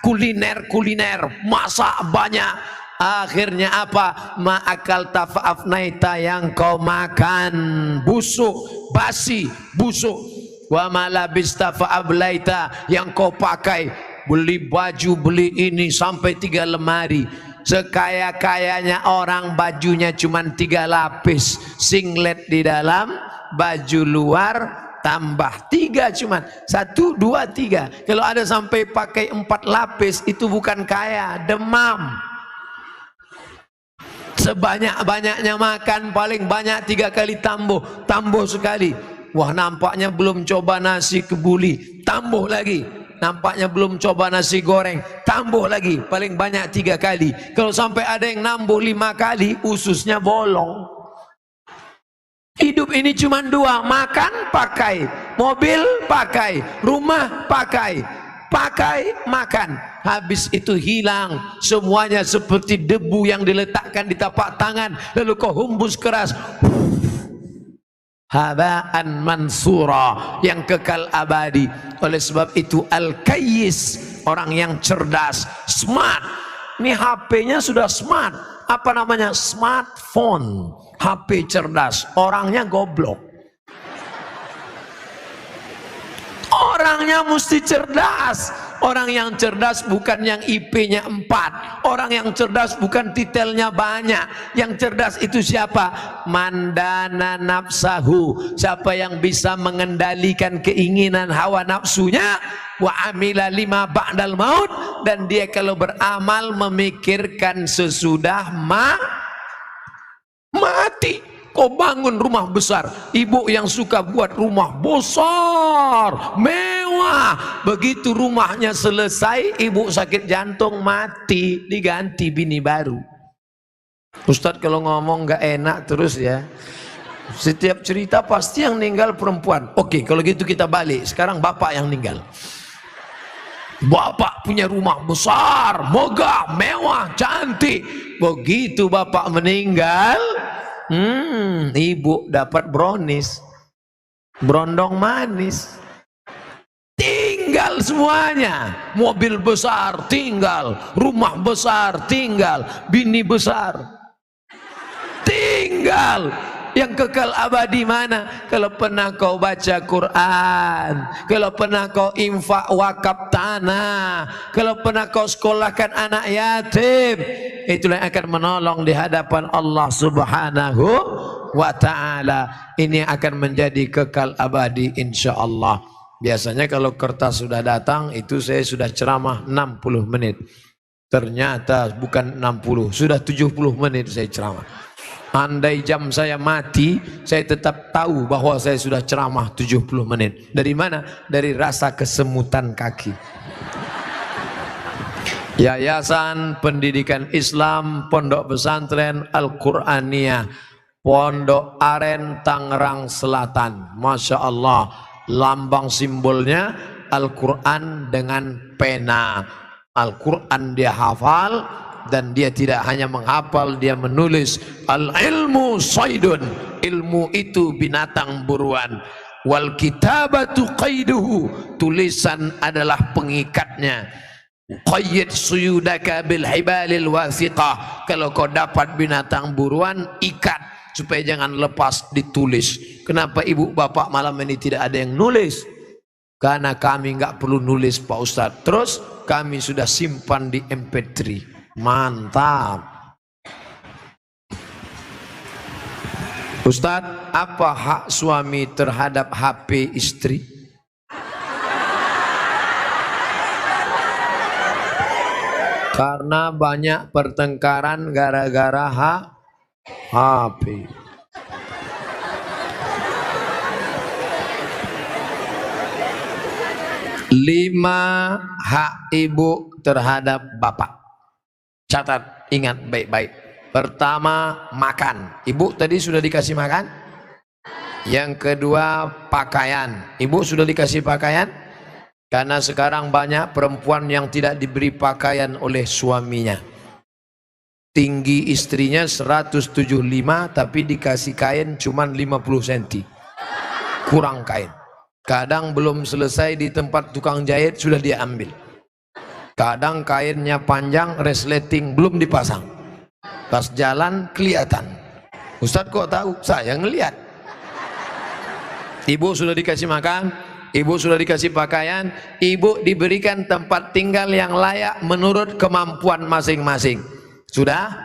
kuliner, masak banyak. Akhirnya apa? Ma'akal tafa'afnaita, yang kau makan busuk, basi, busuk. Wa malabista fa'ablaita, yang kau pakai, beli baju, beli ini sampai 3 lemari. Sekaya-kayanya orang bajunya cuma 3 lapis, singlet di dalam, baju luar tambah 3, cuman 1, 2, 3. Kalau ada sampai pakai 4 lapis, itu bukan kaya, demam. Sebanyak-banyaknya makan, paling banyak 3 kali tambuh sekali. Wah, nampaknya belum coba nasi kebuli, tambuh lagi. Nampaknya belum coba nasi goreng, tambuh lagi. Paling banyak 3 kali. Kalau sampai ada yang nambah 5 kali, ususnya bolong. Hidup ini cuma 2, makan pakai, mobil pakai, rumah pakai, pakai, makan. Habis itu hilang semuanya seperti debu yang diletakkan di tapak tangan, lalu kau hembus keras. Habaan mansura, yang kekal abadi. Oleh sebab itu al-kayyis, orang yang cerdas, smart. Ini HP-nya sudah smart. Apa namanya? Smartphone. HP cerdas, orangnya goblok. Orangnya mesti cerdas. Orang yang cerdas bukan yang IP-nya 4. Orang yang cerdas bukan titelnya banyak. Yang cerdas itu siapa? Mandana nafsahu. Siapa yang bisa mengendalikan keinginan hawa nafsunya. Wa amila lima ba'dal maut. Dan dia kalau beramal memikirkan sesudah mati. Kau bangun rumah besar, ibu yang suka buat rumah besar, mewah. Begitu rumahnya selesai, ibu sakit jantung, mati, diganti bini baru. Ustadz kalau ngomong gak enak terus ya. Setiap cerita pasti yang meninggal perempuan. Oke, kalau gitu kita balik. Sekarang bapak yang meninggal. Bapak punya rumah besar, megah, mewah, cantik. Begitu bapak meninggal, ibu dapat brownies, brondong manis, tinggal semuanya. Mobil besar tinggal, rumah besar tinggal, bini besar tinggal. Yang kekal abadi mana? Kalau pernah kau baca Quran, kalau pernah kau infak wakaf tanah, kalau pernah kau sekolahkan anak yatim, itulah yang akan menolong di hadapan Allah Subhanahu wa ta'ala. Ini akan menjadi kekal abadi insyaallah. Biasanya kalau kertas sudah datang, itu saya sudah ceramah 60 menit. Ternyata bukan 60, sudah 70 menit saya ceramah. Andai jam saya mati, saya tetap tahu bahwa saya sudah ceramah 70 menit. Dari mana? Dari rasa kesemutan kaki. Yayasan Pendidikan Islam Pondok Pesantren Al-Quraniyah, Pondok Aren, Tangerang Selatan. Masya Allah, lambang simbolnya Al-Quran dengan pena. Al-Quran dia hafal. Dan dia tidak hanya menghafal, dia menulis. Al-ilmu saydun, ilmu itu binatang buruan. Wal kitabatu qaiduhu, tulisan adalah pengikatnya. Qayyid suyudaka bil hibalil wasiqah, kalau kau dapat binatang buruan, ikat supaya jangan lepas, ditulis. Kenapa ibu bapak malam ini tidak ada yang nulis? Karena kami nggak perlu nulis Pak Ustadz. Terus kami sudah simpan di MP3. Mantap. Ustadz, apa hak suami terhadap HP istri? Karena banyak pertengkaran gara-gara HP. Lima hak ibu terhadap bapak. Catat, ingat baik-baik. Pertama, makan. Ibu tadi sudah dikasih makan. Yang kedua, pakaian. Ibu sudah dikasih pakaian. Karena sekarang banyak perempuan yang tidak diberi pakaian oleh suaminya. Tinggi istrinya 175, tapi dikasih kain cuma 50 cm. Kurang kain. Kadang belum selesai di tempat tukang jahit sudah dia ambil. Kadang kainnya panjang, resleting belum dipasang. Pas jalan kelihatan. Ustadz kok tahu? Saya ngelihat. Ibu sudah dikasih makan, ibu sudah dikasih pakaian, ibu diberikan tempat tinggal yang layak menurut kemampuan masing-masing. Sudah?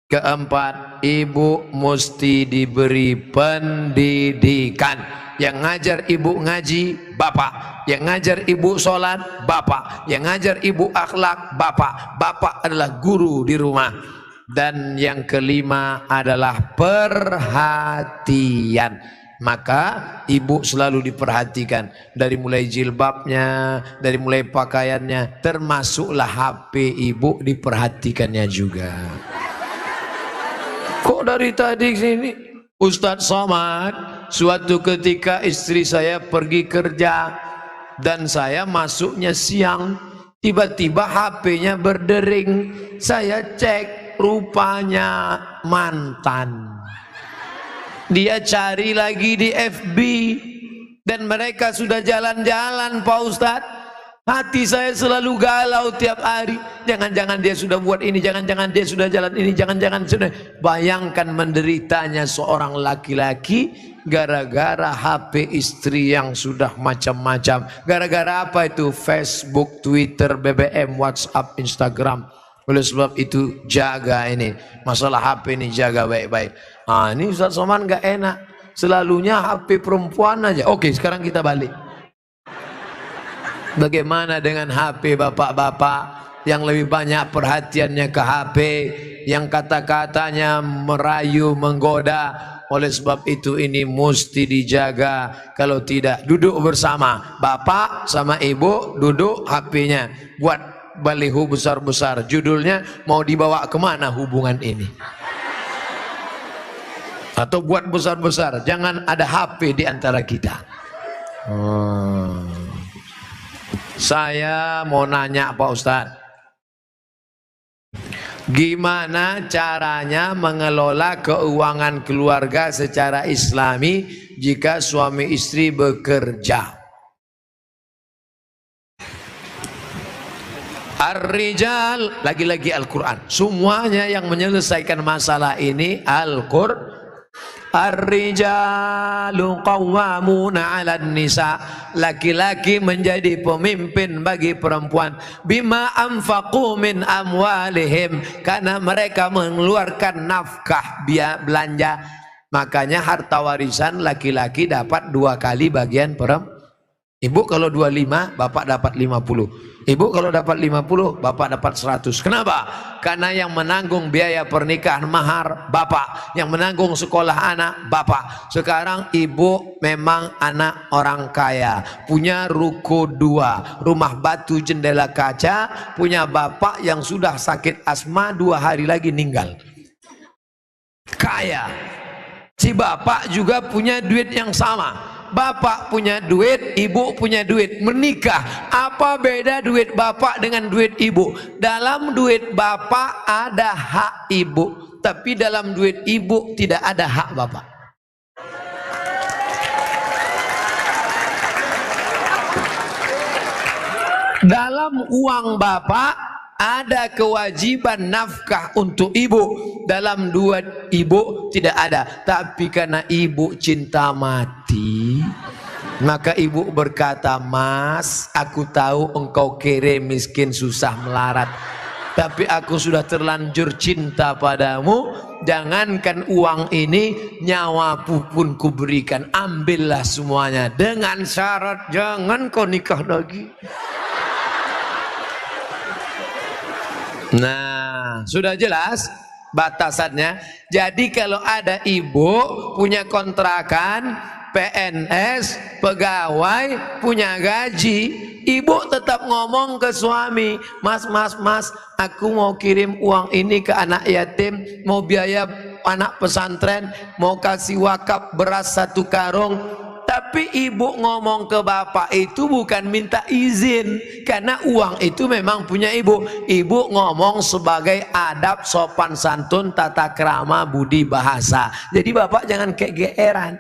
Keempat, ibu mesti diberi pendidikan. Yang ngajar ibu ngaji, bapak. Yang ngajar ibu sholat, bapak. Yang ngajar ibu akhlak, bapak. Bapak adalah guru di rumah. Dan yang kelima adalah perhatian. Maka ibu selalu diperhatikan. Dari mulai jilbabnya, dari mulai pakaiannya, termasuklah HP ibu diperhatikannya juga. Kok dari tadi sini Ustadz Somad, suatu ketika istri saya pergi kerja, dan saya masuknya siang. Tiba-tiba HP-nya berdering. Saya cek, rupanya mantan. Dia cari lagi di FB dan mereka sudah jalan-jalan, Pak Ustadz. Hati saya selalu galau tiap hari. Jangan-jangan dia sudah buat ini, jangan-jangan dia sudah jalan ini, jangan-jangan sudah. Bayangkan menderitanya seorang laki-laki gara-gara HP istri yang sudah macam-macam. Gara-gara apa itu? Facebook, Twitter, BBM, WhatsApp, Instagram. Oleh sebab itu jaga ini masalah HP ini, jaga baik-baik. Ah, ini Ustaz Somad nggak enak. Selalunya HP perempuan aja. Oke, sekarang kita balik. Bagaimana dengan HP bapak-bapak yang lebih banyak perhatiannya ke HP, yang kata-katanya merayu, menggoda? Oleh sebab itu ini mesti dijaga. Kalau tidak, duduk bersama bapak sama ibu, duduk, HP-nya buat baliho besar-besar, judulnya mau dibawa kemana hubungan ini, atau buat besar-besar, jangan ada HP di antara kita. Saya mau nanya Pak Ustadz, gimana caranya mengelola keuangan keluarga secara islami jika suami istri bekerja? Ar-rijal, lagi-lagi Al-Quran. Semuanya yang menyelesaikan masalah ini Al-Quran. Ar-rijalu qawwamuna 'alan nisa. Laki-laki menjadi pemimpin bagi perempuan. Bima anfaqu min amwalihim, karena mereka mengeluarkan nafkah biaya belanja. Makanya harta warisan laki-laki dapat 2 kali bagian perempuan. Ibu kalau 25, bapak dapat 50. Ibu kalau dapat 50, bapak dapat 100. Kenapa? Karena yang menanggung biaya pernikahan mahar bapak, yang menanggung sekolah anak bapak. Sekarang ibu memang anak orang kaya, punya ruko 2, rumah batu jendela kaca, punya bapak yang sudah sakit asma 2 hari lagi meninggal. Kaya. Si bapak juga punya duit yang sama. Bapak punya duit, ibu punya duit, menikah. Apa beda duit bapak dengan duit ibu? Dalam duit bapak ada hak ibu, tapi dalam duit ibu tidak ada hak bapak. Dalam uang bapak ada kewajiban nafkah untuk ibu, dalam duit ibu tidak ada. Tapi karena ibu cinta mati, maka ibu berkata, "Mas, aku tahu engkau kere, miskin, susah melarat, tapi aku sudah terlanjur cinta padamu. Jangankan uang ini, nyawaku pun kuberikan. Ambillah semuanya, dengan syarat jangan kau nikah lagi." Nah, sudah jelas batasannya. Jadi kalau ada ibu punya kontrakan, PNS, pegawai, punya gaji, ibu tetap ngomong ke suami, "Mas, aku mau kirim uang ini ke anak yatim, mau biaya anak pesantren, mau kasih wakaf beras 1 karung." Tapi ibu ngomong ke bapak itu bukan minta izin, karena uang itu memang punya ibu. Ibu ngomong sebagai adab, sopan santun, tata krama, budi bahasa. Jadi bapak jangan kegeeran,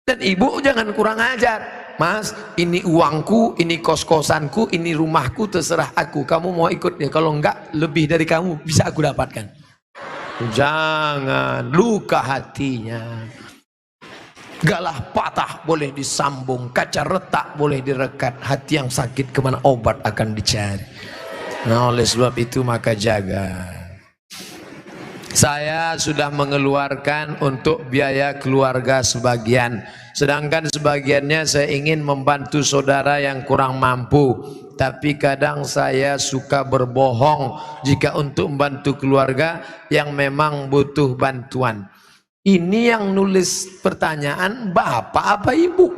dan ibu jangan kurang ajar. "Mas, ini uangku, ini kos-kosanku, ini rumahku, terserah aku. Kamu mau ikut ya, kalau enggak lebih dari kamu bisa aku dapatkan." Jangan, luka hatinya. Galah patah boleh disambung, kaca retak boleh direkat, hati yang sakit kemana obat akan dicari. Nah, oleh sebab itu maka jaga. Saya sudah mengeluarkan untuk biaya keluarga sebagian, sedangkan sebagiannya saya ingin membantu saudara yang kurang mampu. Tapi kadang saya suka berbohong jika untuk membantu keluarga yang memang butuh bantuan. Ini yang nulis pertanyaan bapak apa ibu?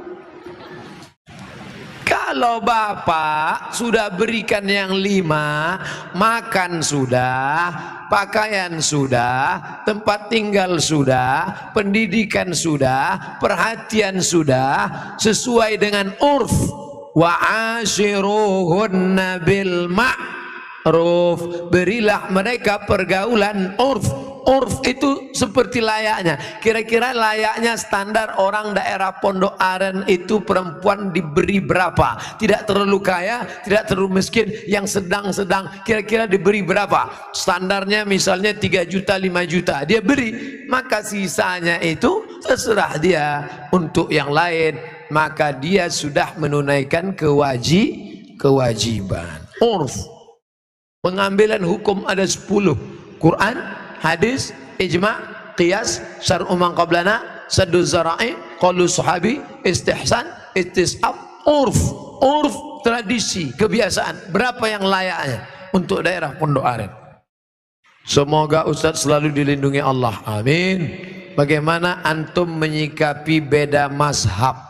Kalau bapak sudah berikan yang 5, makan sudah, pakaian sudah, tempat tinggal sudah, pendidikan sudah, perhatian sudah, sesuai dengan urf. wa ashiruhunna bil ma'ruf, berilah mereka pergaulan urf. Urf itu seperti layaknya, kira-kira layaknya standar orang daerah Pondok Aren itu perempuan diberi berapa, tidak terlalu kaya, tidak terlalu miskin, yang sedang-sedang, kira-kira diberi berapa, standarnya misalnya 3 juta 5 juta dia beri, maka sisanya itu terserah dia untuk yang lain, maka dia sudah menunaikan kewajiban. Urf, pengambilan hukum ada 10, Quran, hadis, ijma', qiyas, syar'u man qablana, saddu zara'i, qaulu sahabi, istihsan, istisab, urf. Urf, tradisi, kebiasaan. Berapa yang layaknya untuk daerah Pondok Aren? Semoga Ustaz selalu dilindungi Allah. Amin. Bagaimana antum menyikapi beda mazhab?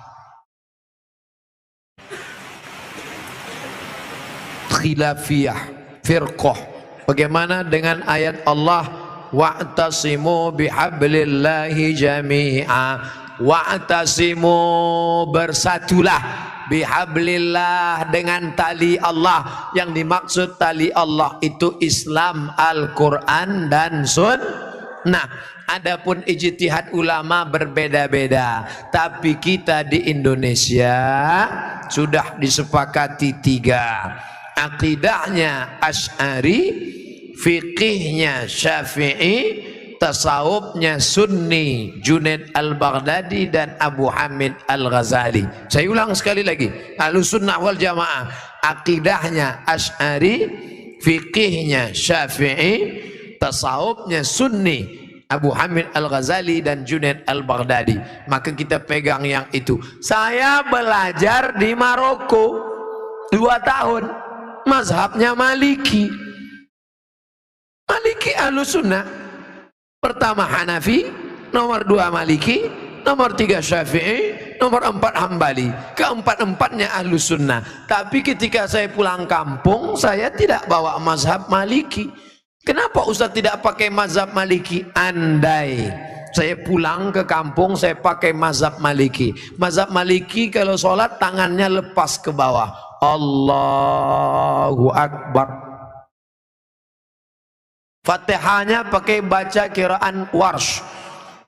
Khilafiyah, firqah. Bagaimana dengan ayat Allah, wa'tasimu bihablillahi jami'a, wa'tasimu, bersatulah, bihablillah, dengan tali Allah. Yang dimaksud tali Allah itu Islam, Al-Quran dan Sunnah. Adapun ijtihad ulama berbeda-beda, tapi kita di Indonesia sudah disepakati 3. Akidahnya Asy'ari, fikihnya Syafi'i, tasawufnya Sunni, Junaid al-Baghdadi dan Abu Hamid al-Ghazali. Saya ulang sekali lagi, Ahlussunnah wal Jamaah akidahnya Asy'ari, fikihnya Syafi'i, tasawufnya Sunni, Abu Hamid al-Ghazali dan Junaid al-Baghdadi. Maka kita pegang yang itu. Saya belajar di Maroko 2 tahun, mazhabnya Maliki. Maliki Ahlussunnah, pertama Hanafi, nomor 2 Maliki, nomor 3 Syafi'i, nomor 4 Hambali. Keempat-empatnya Ahlussunnah. Tapi ketika saya pulang kampung, saya tidak bawa mazhab Maliki. Kenapa Ustaz tidak pakai mazhab Maliki? Andai saya pulang ke kampung, saya pakai mazhab Maliki. Mazhab Maliki kalau sholat tangannya lepas ke bawah, Allahu Akbar. Fatihahnya pakai baca kiraan Warsh,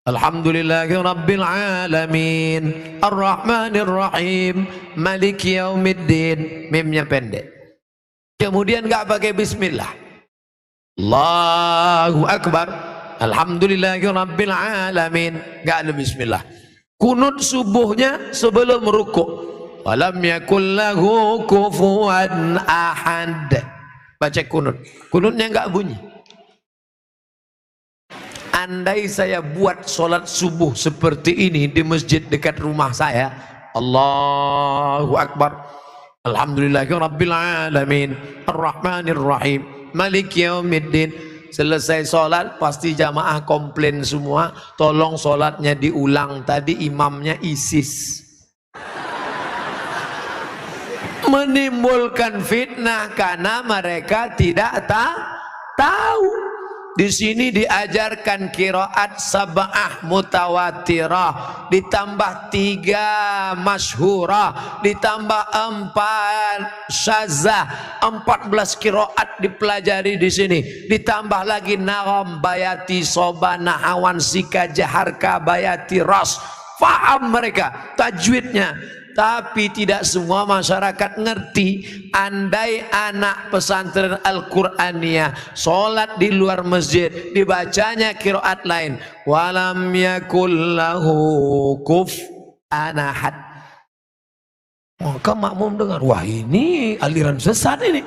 Alhamdulillahi Rabbil Alamin, Ar-Rahmanir Rahim, Maliki Yaumiddin. Mimnya pendek. Kemudian enggak pakai bismillah, Allahu Akbar, Alhamdulillahi Rabbil Alamin, enggak ada bismillah. Kunut subuhnya sebelum rukuk, walam yakul lahu kufuwan ahad, baca kunut. Kunutnya enggak bunyi. Andai saya buat sholat subuh seperti ini di masjid dekat rumah saya, Allahu Akbar, Alhamdulillahi Rabbil Alamin, Ar-Rahmanir Rahim, Maliki Yaumiddin. Selesai sholat pasti jamaah komplain semua, tolong sholatnya diulang, tadi imamnya ISIS. Menimbulkan fitnah karena mereka tidak tahu. Di sini diajarkan qiraat sab'ah mutawatirah, ditambah 3 masyhurah, ditambah 4 syazah, 14 qiraat dipelajari di sini. Ditambah lagi nagham, bayati, sobana, awan, sika, jaharka, bayati, ras. Faham mereka tajwidnya. Tapi tidak semua masyarakat ngerti. Andai anak pesantren Al-Qur'aniyah sholat di luar masjid, dibacanya qiraat lain, walam yakul lahu kufuwan ahad, maka makmum dengar, wah ini aliran sesat ini.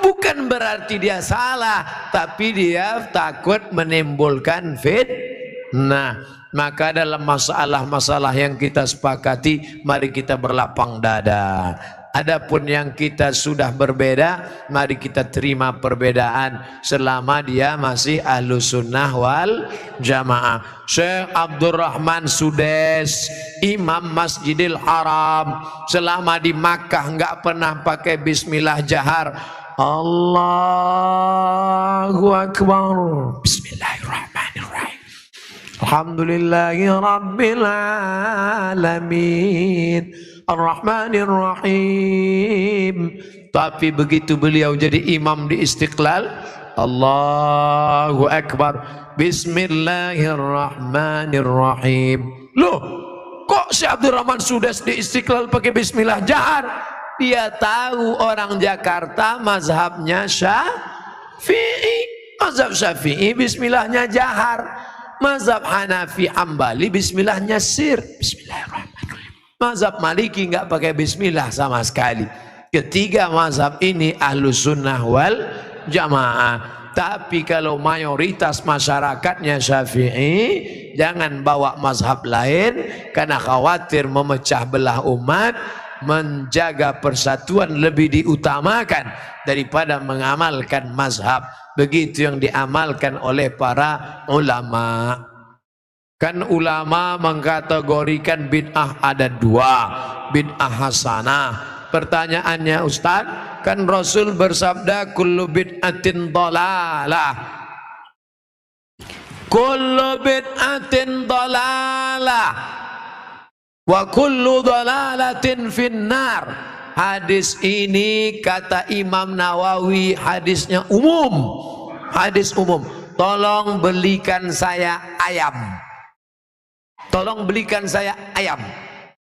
Bukan berarti dia salah, tapi dia takut menimbulkan fitnah. Maka dalam masalah-masalah yang kita sepakati, mari kita berlapang dada. Adapun yang kita sudah berbeda, mari kita terima perbedaan selama dia masih Ahlussunnah wal Jamaah. Syekh Abdurrahman Sudes, Imam Masjidil Haram, selama di Makkah enggak pernah pakai bismillah jahar. Allahu Akbar, Bismillahirrahmanirrahim, Alhamdulillahi Rabbil Alamin, Ar-Rahmanir Rahim. Tapi begitu beliau jadi imam di Istiqlal, Allahu Akbar, Bismillahirrahmanirrahim. Loh, kok si Abdurrahman Sudas di Istiqlal pakai bismillah jahar? Dia tahu orang Jakarta mazhabnya Syafi'i. Mazhab Syafi'i bismillahnya jahar. Mazhab Hanafi Hambali bismillahnya sir. Bismillahirrahmanirrahim. Mazhab Maliki nggak pakai bismillah sama sekali. Ketiga mazhab ini Ahlus Sunnah wal Jamaah. Tapi kalau mayoritas masyarakatnya Syafi'i, jangan bawa mazhab lain karena khawatir memecah belah umat. Menjaga persatuan lebih diutamakan daripada mengamalkan mazhab. Begitu yang diamalkan oleh para ulama. Kan ulama mengkategorikan bid'ah ada dua, bid'ah hasanah. Pertanyaannya Ustaz, kan Rasul bersabda kullu bid'atin dhalalah. Kullu bid'atin dhalalah wa kullu dhalalatin finnar. Hadis ini kata Imam Nawawi hadisnya umum. Hadis umum. Tolong belikan saya ayam. Tolong belikan saya ayam.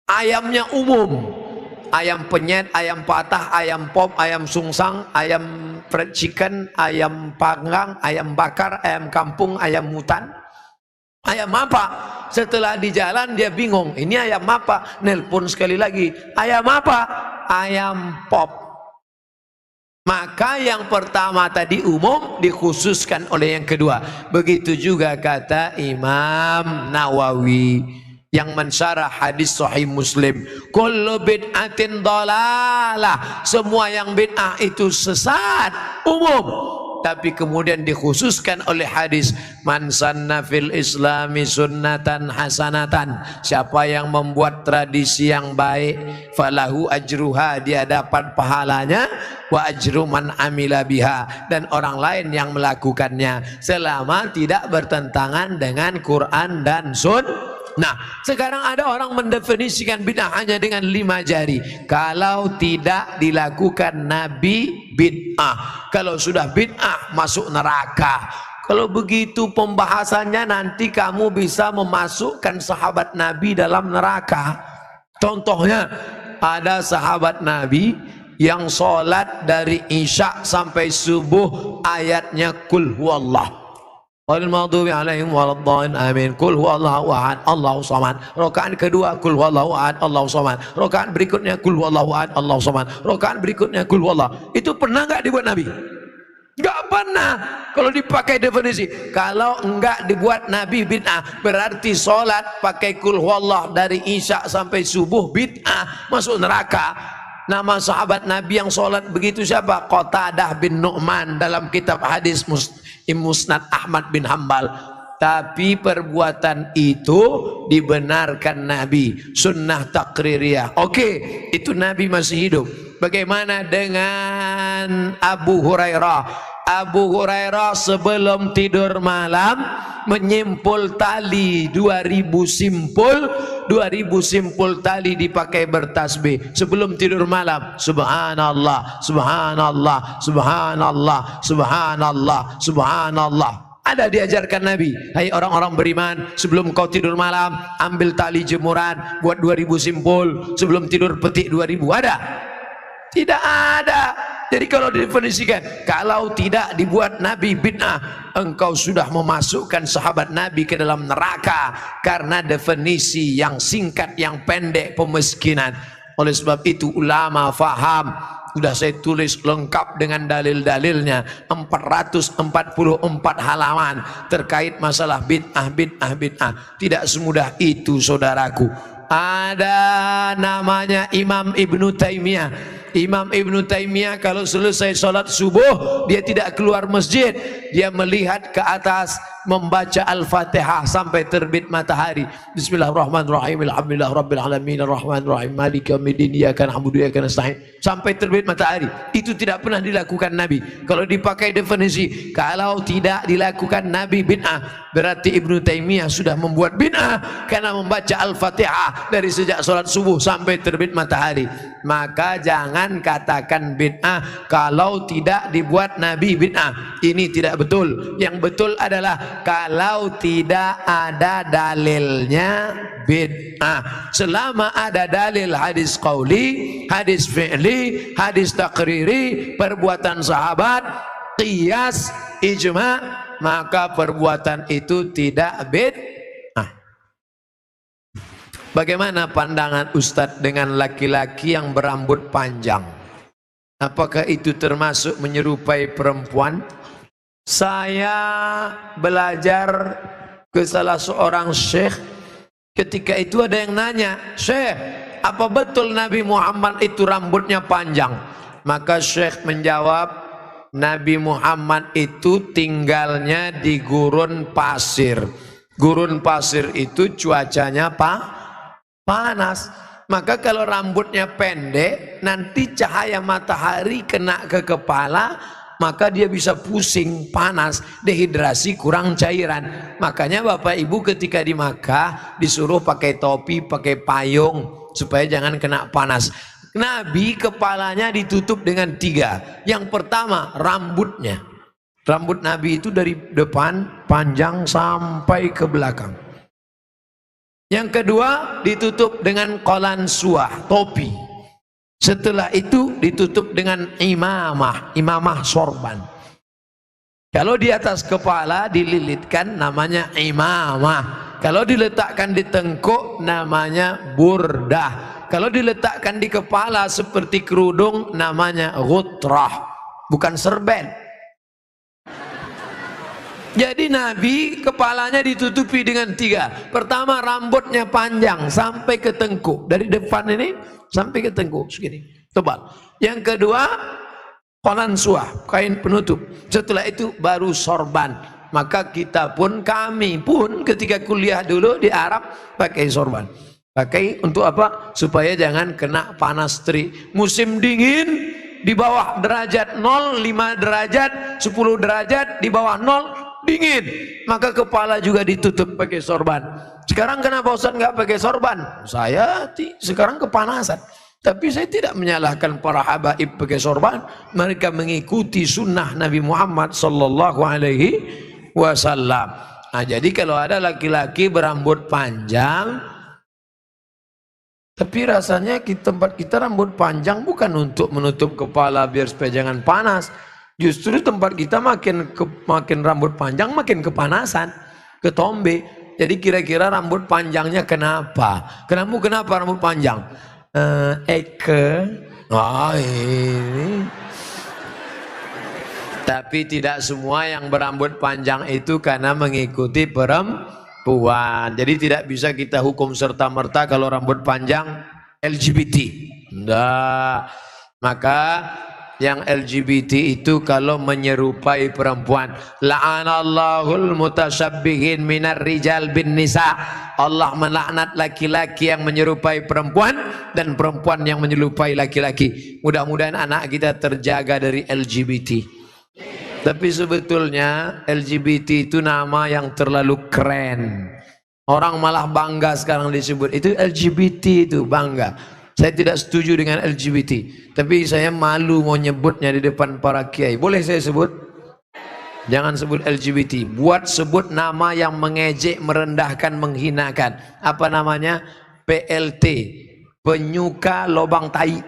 Ayamnya umum. Ayam penyet, ayam patah, ayam pop, ayam sungsang, ayam fried chicken, ayam panggang, ayam bakar, ayam kampung, ayam hutan. Ayam apa? Setelah di jalan dia bingung. Ini ayam apa? Nelpon sekali lagi. Ayam apa? Ayam pop. Maka yang pertama tadi umum dikhususkan oleh yang kedua. Begitu juga kata Imam Nawawi yang mensyarah hadis Sahih Muslim. Kullu bid'atin dhalalah. Semua yang bid'ah itu sesat. Umum. Tapi kemudian dikhususkan oleh hadis man sanna fil islami sunnatan hasanatan. Siapa yang membuat tradisi yang baik, falahu ajruha, dia dapat pahalanya, wa ajru man amila biha, dan orang lain yang melakukannya selama tidak bertentangan dengan Quran dan Sunnah. Nah, sekarang ada orang mendefinisikan bid'ah hanya dengan 5 jari. Kalau tidak dilakukan Nabi, bid'ah. Kalau sudah bid'ah, masuk neraka. Kalau begitu pembahasannya, nanti kamu bisa memasukkan sahabat Nabi dalam neraka. Contohnya, ada sahabat Nabi yang sholat dari Isya sampai subuh ayatnya Qul huwallah. Qul maghdubi alaihim waladdallin amin. Qul huwallahu ahad Allahu samad. Rakaat kedua Qul huwallahu ahad Allahu samad. Rakaat berikutnya Qul huwallahu ahad Allahu samad. Rakaat berikutnya Qul huwallah. Itu pernah enggak dibuat Nabi? Enggak pernah. Kalau dipakai definisi, kalau enggak dibuat Nabi bid'ah, berarti sholat pakai Qul huwallah dari Isya sampai subuh bid'ah, masuk neraka. Nama sahabat Nabi yang sholat begitu siapa? Qatadah bin Nu'man dalam kitab hadis Musnad Ahmad bin Hambal. Tapi perbuatan itu dibenarkan Nabi, sunnah takririyah. Oke, itu Nabi masih hidup. Bagaimana dengan Abu Hurairah? Abu Hurairah sebelum tidur malam menyimpul tali 2000 simpul tali dipakai bertasbih sebelum tidur malam. Subhanallah, subhanallah, subhanallah, subhanallah, subhanallah. Ada diajarkan Nabi, hai orang-orang beriman, sebelum kau tidur malam ambil tali jemuran, buat 2000 simpul, sebelum tidur petik 2000. Ada? Tidak ada. Jadi kalau didefinisikan, kalau tidak dibuat Nabi bid'ah, engkau sudah memasukkan sahabat Nabi ke dalam neraka karena definisi yang singkat, yang pendek, pemiskinan. Oleh sebab itu ulama faham. Sudah saya tulis lengkap dengan dalil-dalilnya 444 halaman terkait masalah bid'ah. Tidak semudah itu saudaraku. Ada namanya Imam Ibnu Taimiyah. Imam Ibnu Taimiyah kalau selesai sholat subuh dia tidak keluar masjid, dia melihat ke atas membaca Al-Fatihah sampai terbit matahari. Bismillahirrahmanirrahim. Alhamdulillah rabbil alamin arrahmanirrahim maliki yaumiddin iyyaka na'budu wa iyyaka nasta'in sampai terbit matahari. Itu tidak pernah dilakukan Nabi. Kalau dipakai definisi, kalau tidak dilakukan Nabi bid'ah, berarti Ibnu Taimiyah sudah membuat bid'ah karena membaca Al-Fatihah dari sejak sholat subuh sampai terbit matahari. Maka jangan katakan bid'ah kalau tidak dibuat Nabi bid'ah. Ini tidak betul. Yang betul adalah kalau tidak ada dalilnya bid'ah. Selama ada dalil hadis qauli, hadis fi'li, hadis takriri, perbuatan sahabat, qiyas, ijma', maka perbuatan itu tidak bid'ah. Bagaimana pandangan Ustadz dengan laki-laki yang berambut panjang? Apakah itu termasuk menyerupai perempuan? Saya belajar ke salah seorang syekh. Ketika itu ada yang nanya, "Syekh, apa betul Nabi Muhammad itu rambutnya panjang?" Maka syekh menjawab, Nabi Muhammad itu tinggalnya di gurun pasir. Gurun pasir itu cuacanya panas. Maka kalau rambutnya pendek, nanti cahaya matahari kena ke kepala, maka dia bisa pusing, panas, dehidrasi, kurang cairan. Makanya Bapak Ibu ketika di Makkah disuruh pakai topi, pakai payung supaya jangan kena panas. Nabi kepalanya ditutup dengan 3. Yang pertama rambutnya. Rambut Nabi itu dari depan panjang sampai ke belakang. Yang kedua ditutup dengan qalansuah, topi. Setelah itu ditutup dengan imamah sorban. Kalau di atas kepala dililitkan namanya imamah. Kalau diletakkan di tengkuk namanya burdah. Kalau diletakkan di kepala seperti kerudung namanya ghutrah, bukan serben. Jadi Nabi kepalanya ditutupi dengan 3. Pertama rambutnya panjang sampai ke tengkuk, dari depan ini sampai ke tengkuk segini, tebal. Yang kedua qalansuah, kain penutup. Setelah itu baru sorban. Maka kita pun, kami pun ketika kuliah dulu di Arab pakai sorban. Pakai untuk apa? Supaya jangan kena panas terik. Musim dingin di bawah derajat 0, 5 derajat, 10 derajat, di bawah 0 dingin, maka kepala juga ditutup pakai sorban. Sekarang kenapa Ustaz nggak pakai sorban? Saya sekarang kepanasan. Tapi saya tidak menyalahkan para habaib pakai sorban. Mereka mengikuti sunnah Nabi Muhammad sallallahu alaihi wasallam. Nah, jadi kalau ada laki-laki berambut panjang, tapi rasanya di tempat kita rambut panjang bukan untuk menutup kepala biar supaya jangan panas. Justru tempat kita makin rambut panjang makin kepanasan, ketombe. Jadi kira-kira rambut panjangnya kenapa? Kenapa rambut panjang? Ini. Tapi tidak semua yang berambut panjang itu karena mengikuti perempuan. Jadi tidak bisa kita hukum serta-merta kalau rambut panjang LGBT. Enggak. Maka yang LGBT itu kalau menyerupai perempuan, la'anallahul mutasyabbihin minar rijal bin nisa. Allah melaknat laki-laki yang menyerupai perempuan dan perempuan yang menyerupai laki-laki. Mudah-mudahan anak kita terjaga dari LGBT. Tapi sebetulnya LGBT itu nama yang terlalu keren. Orang malah bangga sekarang disebut itu LGBT, itu bangga. Saya tidak setuju dengan LGBT, tapi saya malu mau nyebutnya di depan para kiai. Boleh saya sebut? Jangan sebut LGBT. Buat sebut nama yang mengejek, merendahkan, menghinakan. Apa namanya? PLT, penyuka lobang tai.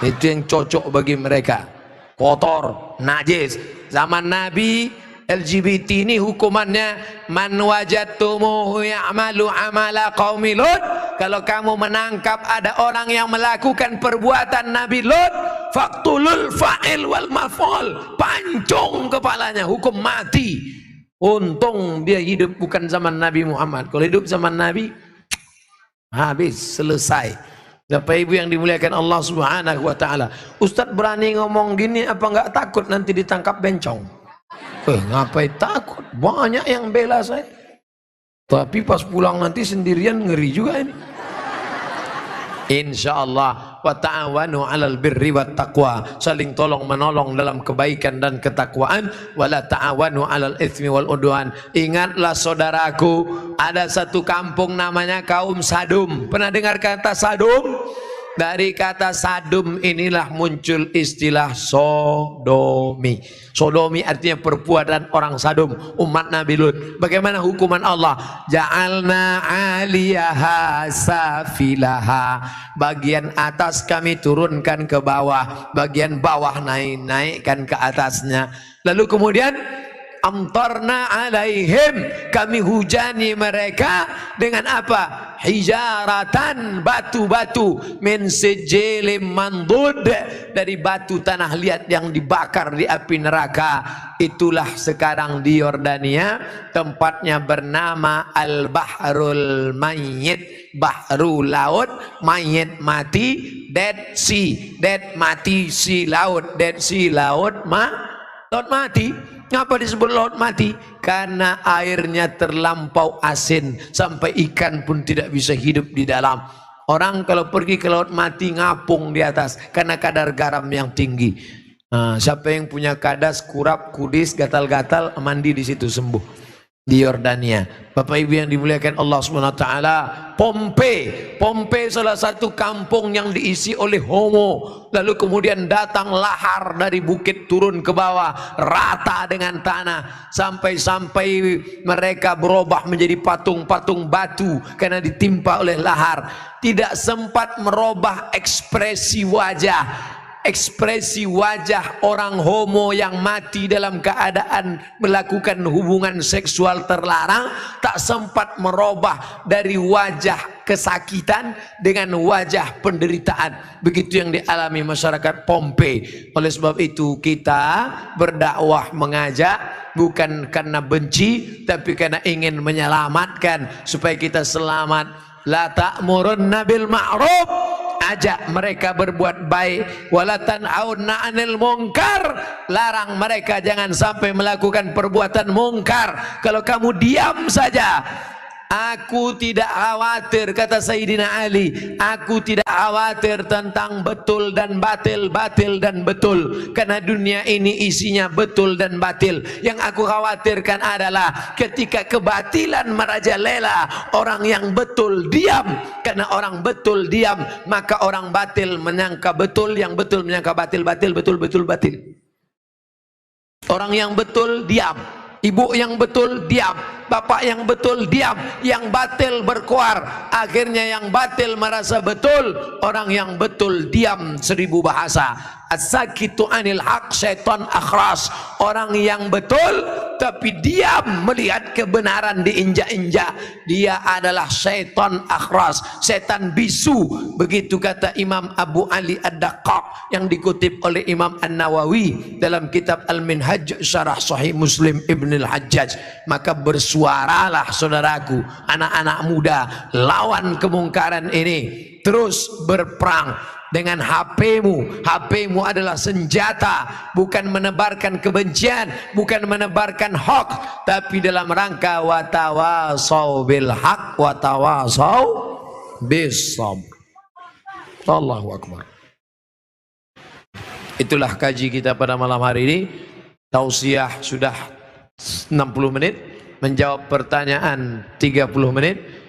Itu yang cocok bagi mereka. Kotor, najis. Zaman Nabi LGBT ini hukumannya man wajadtumuhu ya'malu amala qaumi Lut. Kalau kamu menangkap ada orang yang melakukan perbuatan Nabi Lut, faqtulul fa'il wal maf'ul, pancung kepalanya, hukum mati. Untung dia hidup bukan zaman Nabi Muhammad. Kalau hidup zaman Nabi habis, selesai. Bapak Ibu yang dimuliakan Allah Subhanahu wa taala. Ustaz berani ngomong gini apa enggak takut nanti ditangkap bencong? Ngapain takut? Banyak yang bela saya. Tapi pas pulang nanti sendirian ngeri juga ini. Insyaallah wa ta'awanu 'alal birri wat taqwa, saling tolong menolong dalam kebaikan dan ketakwaan, wala ta'awanu 'alal itsmi wal udwan. Ingatlah saudaraku, ada satu kampung namanya kaum Sadum. Pernah dengar kata Sadum? Dari kata Sadum inilah muncul istilah sodomi. Sodomi artinya perbuatan orang Sadum, umat Nabi Lut. Bagaimana hukuman Allah? Ja'alna 'aliyaha safilaha. Bagian atas kami turunkan ke bawah, bagian bawah naikkan ke atasnya. Lalu kemudian amtarna alaihim, kami hujani mereka dengan apa? Hijaratan, batu-batu, min sijilim mandud, dari batu tanah liat yang dibakar di api neraka. Itulah sekarang di Yordania, tempatnya bernama Al-Bahrul Mayyit, bahru laut, mayit mati, Dead Sea, dead mati, sea laut, Dead Sea laut laut mati. Kenapa disebut laut mati? Karena airnya terlampau asin sampai ikan pun tidak bisa hidup di dalam. Orang kalau pergi ke laut mati ngapung di atas karena kadar garam yang tinggi. Siapa yang punya kadas, kurap, kudis, gatal-gatal, mandi di situ sembuh. Di Yordania. Bapak Ibu yang dimuliakan Allah SWT. Pompei salah satu kampung yang diisi oleh homo. Lalu kemudian datang lahar dari bukit turun ke bawah, rata dengan tanah, sampai-sampai mereka berubah menjadi patung-patung batu karena ditimpa oleh lahar. Tidak sempat merubah ekspresi wajah. Ekspresi wajah orang homo yang mati dalam keadaan melakukan hubungan seksual terlarang tak sempat merubah dari wajah kesakitan dengan wajah penderitaan. Begitu yang dialami masyarakat Pompei. Oleh sebab itu kita berdakwah mengajak bukan karena benci, tapi karena ingin menyelamatkan supaya kita selamat. La ta'murunna bil ma'ruf, ajak mereka berbuat baik, wala tanhauna 'anil munkar, larang mereka jangan sampai melakukan perbuatan mungkar. Kalau kamu diam saja, aku tidak khawatir, kata Sayyidina Ali, aku tidak khawatir tentang betul dan batil, batil dan betul, karena dunia ini isinya betul dan batil. Yang aku khawatirkan adalah ketika kebatilan merajalela, orang yang betul diam. Karena orang betul diam, maka orang batil menyangka betul, yang betul menyangka batil, batil betul, betul batil. Orang yang betul diam, ibu yang betul diam, bapak yang betul diam, yang batil berkuar. Akhirnya yang batil merasa betul, orang yang betul diam 1000 bahasa. As-sakitu anil haq syaitan akhras. Orang yang betul tapi diam melihat kebenaran diinjak-injak, dia adalah syaitan akhras, setan bisu. Begitu kata Imam Abu Ali Ad-Daqqaq yang dikutip oleh Imam An-Nawawi dalam kitab Al-Minhaj Syarah Sahih Muslim Ibn Al-Hajjaj. Maka bersuaralah saudaraku, anak-anak muda, lawan kemungkaran ini. Terus berperang dengan HP-mu. HP-mu adalah senjata, bukan menebarkan kebencian, bukan menebarkan hoax, tapi dalam rangka watawasau bil haq watawasau bis sabr. Allahu akbar. Itulah kaji kita pada malam hari ini. Tausiah sudah 60 menit, menjawab pertanyaan 30 menit.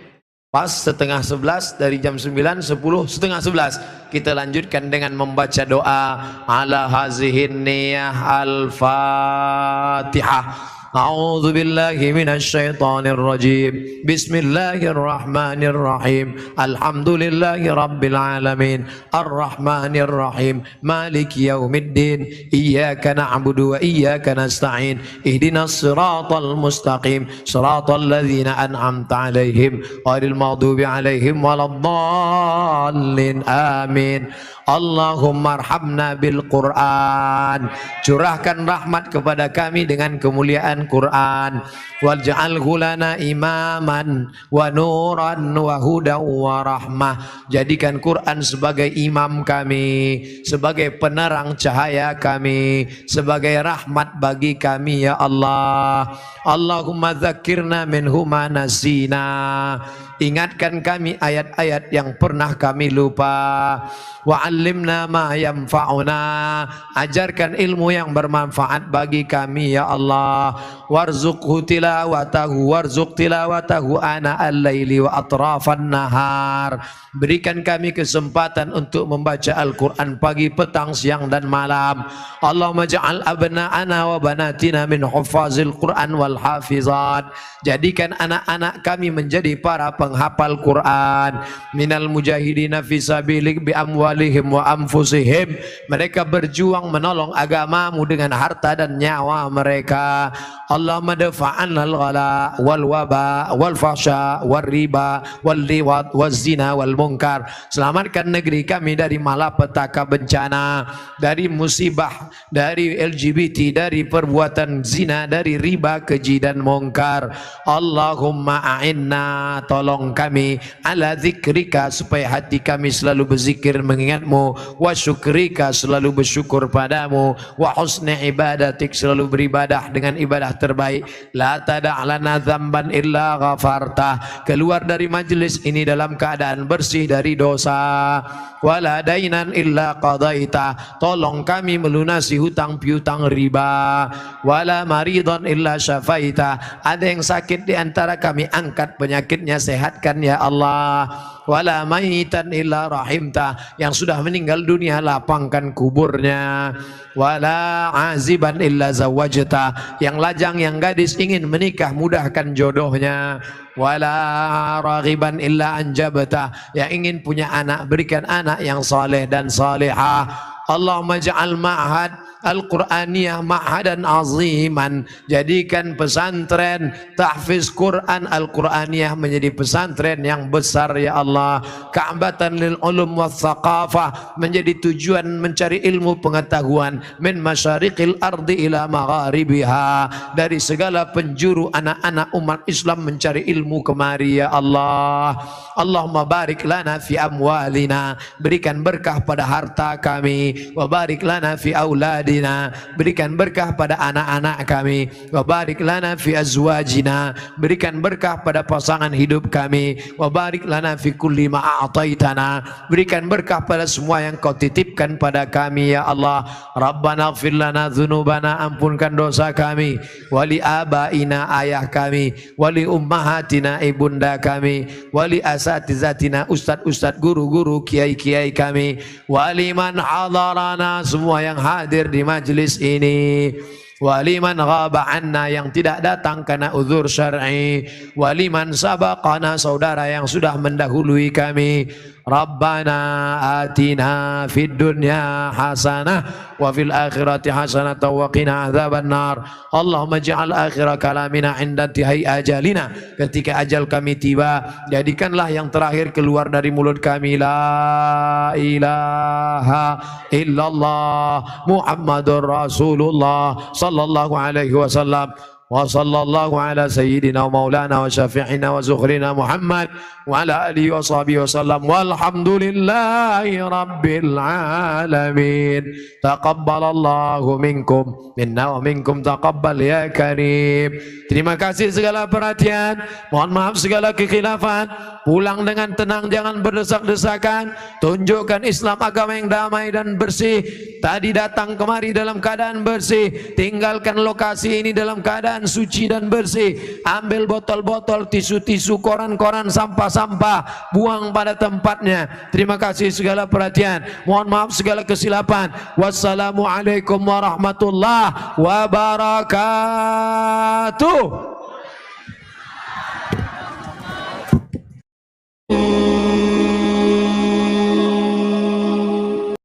Pas setengah 11, dari jam 9, 10, setengah 11 kita lanjutkan dengan membaca doa ala hazihin niyah al-fatihah. A'udzu billahi minasy syaithanir rajim. Bismillahirrahmanirrahim. Alhamdulillahi rabbil alamin. Arrahmanir rahim. Maliki yaumiddin. Iyyaka na'budu wa iyyaka nasta'in. Ihdinas siratal mustaqim. Siratal ladzina an'amta 'alaihim ghairil maghdubi 'alaihim waladdallin. Amin. Allahumma arhamna bil Quran. Curahkan rahmat kepada kami dengan kemuliaan Quran. Waj'alhu lana imaman wa nuran wa hudan wa rahmah. Jadikan Quran sebagai imam kami, sebagai penerang cahaya kami, sebagai rahmat bagi kami ya Allah. Allahumma dzakirna minhu ma nasina. Ingatkan kami ayat-ayat yang pernah kami lupa. Wa 'allimna ma yanfa'una. Ajarkan ilmu yang bermanfaat bagi kami ya Allah. Warzuqhu tilawatahu warzuq tilawatahu ana al-laili wa atrafan nahar. Berikan kami kesempatan untuk membaca Al-Quran pagi, petang, siang dan malam. Allahumma ja'al abna'ana wa banatina min huffazil Quran wal hafizat. Jadikan anak-anak kami menjadi para penghafal Quran. Minal mujahidina fi sabilik bi amwalihim wa anfusihim. Mereka berjuang menolong agamamu dengan harta dan nyawa mereka. Allahumma dafa'an al-ghala wal waba wal fahsya wal riba wal liwat wal zina wal munkar. Selamatkan negeri kami dari malapetaka bencana, dari musibah, dari LGBT, dari perbuatan zina, dari riba, keji dan munkar. Allahumma a'inna, tolong kami, ala zikrika, supaya hati kami selalu berzikir mengingatmu, wa syukrika, selalu bersyukur padamu, wa husni ibadatik, selalu beribadah dengan ibadah terbaik. La tada'lana dzamban illa ghafartah. Keluar dari majlis ini dalam keadaan bersih dari dosa. Wala dainan illa qadaita. Tolong kami melunasi hutang piutang riba. Wala maridan illa syafaita. Ada yang sakit di antara kami, angkat penyakitnya, sehatkan ya Allah. Wala mayitan illa rahimta. Yang sudah meninggal dunia, lapangkan kuburnya. Wala aziban illa zawajta. Yang lajang, yang gadis ingin menikah, mudahkan jodohnya. Wala raghiban illa anjabta. Yang ingin punya anak, berikan anak yang saleh dan salihah. Allahumma ja'al ma'had Al-Quraniyah ma'hadan aziman. Jadikan pesantren tahfiz Quran Al-Quraniyah menjadi pesantren yang besar ya Allah. Ka'batan lil ulum wa thaqafah, menjadi tujuan mencari ilmu pengetahuan. Min masyariqil ardi ila magharibiha, dari segala penjuru anak-anak umat Islam mencari ilmu kemari ya Allah. Allahumma barik lana fi amwalina, berikan berkah pada harta kami. Wa barik lana fi auladi, berikan berkah pada anak-anak kami. Wa barik lana fi azwajina, berikan berkah pada pasangan hidup kami. Wa barik lana fi kulli ma a'taitana, berikan berkah pada semua yang kau titipkan pada kami ya Allah. Rabbana ighfir lana dzunubana, ampunkan dosa kami. Wali abaina, ayah kami. Wali ummahatina, ibunda kami. Wali asatizatina, ustad-ustad, guru-guru, kiai-kiai kami. Wali man hadarana, semua yang hadir di majlis ini. Waliman ghaba anna, yang tidak datang karena uzur syar'i. Waliman sabaqana, saudara yang sudah mendahului kami. Rabbana atina fid dunya hasanah wa fil akhirati hasanah wa qina adzaban nar. Allahumma ja'al akhir kalamina 'inda intihai ajalina, ketika ajal kami tiba, jadikanlah yang terakhir keluar dari mulut kami la ilaha illallah Muhammadur Rasulullah sallallahu alaihi wasallam. Wa sallallahu ala sayyidina wa maulana wa syafi'ina wa zukhrina Muhammad wa ala alihi wa sahbihi wa sallam. Walhamdulillahi rabbil alamin. Taqabbalallahu minkum minna wa minkum taqabbal ya karim. Terima kasih segala perhatian, mohon maaf segala kekhilafan. Pulang dengan tenang, jangan berdesak-desakan. Tunjukkan Islam agama yang damai dan bersih. Tadi datang kemari dalam keadaan bersih, tinggalkan lokasi ini dalam keadaan suci dan bersih. Ambil botol-botol, tisu-tisu, koran-koran, sampah-sampah, buang pada tempatnya. Terima kasih segala perhatian, mohon maaf segala kesilapan. Wassalamualaikum warahmatullahi wabarakatuh.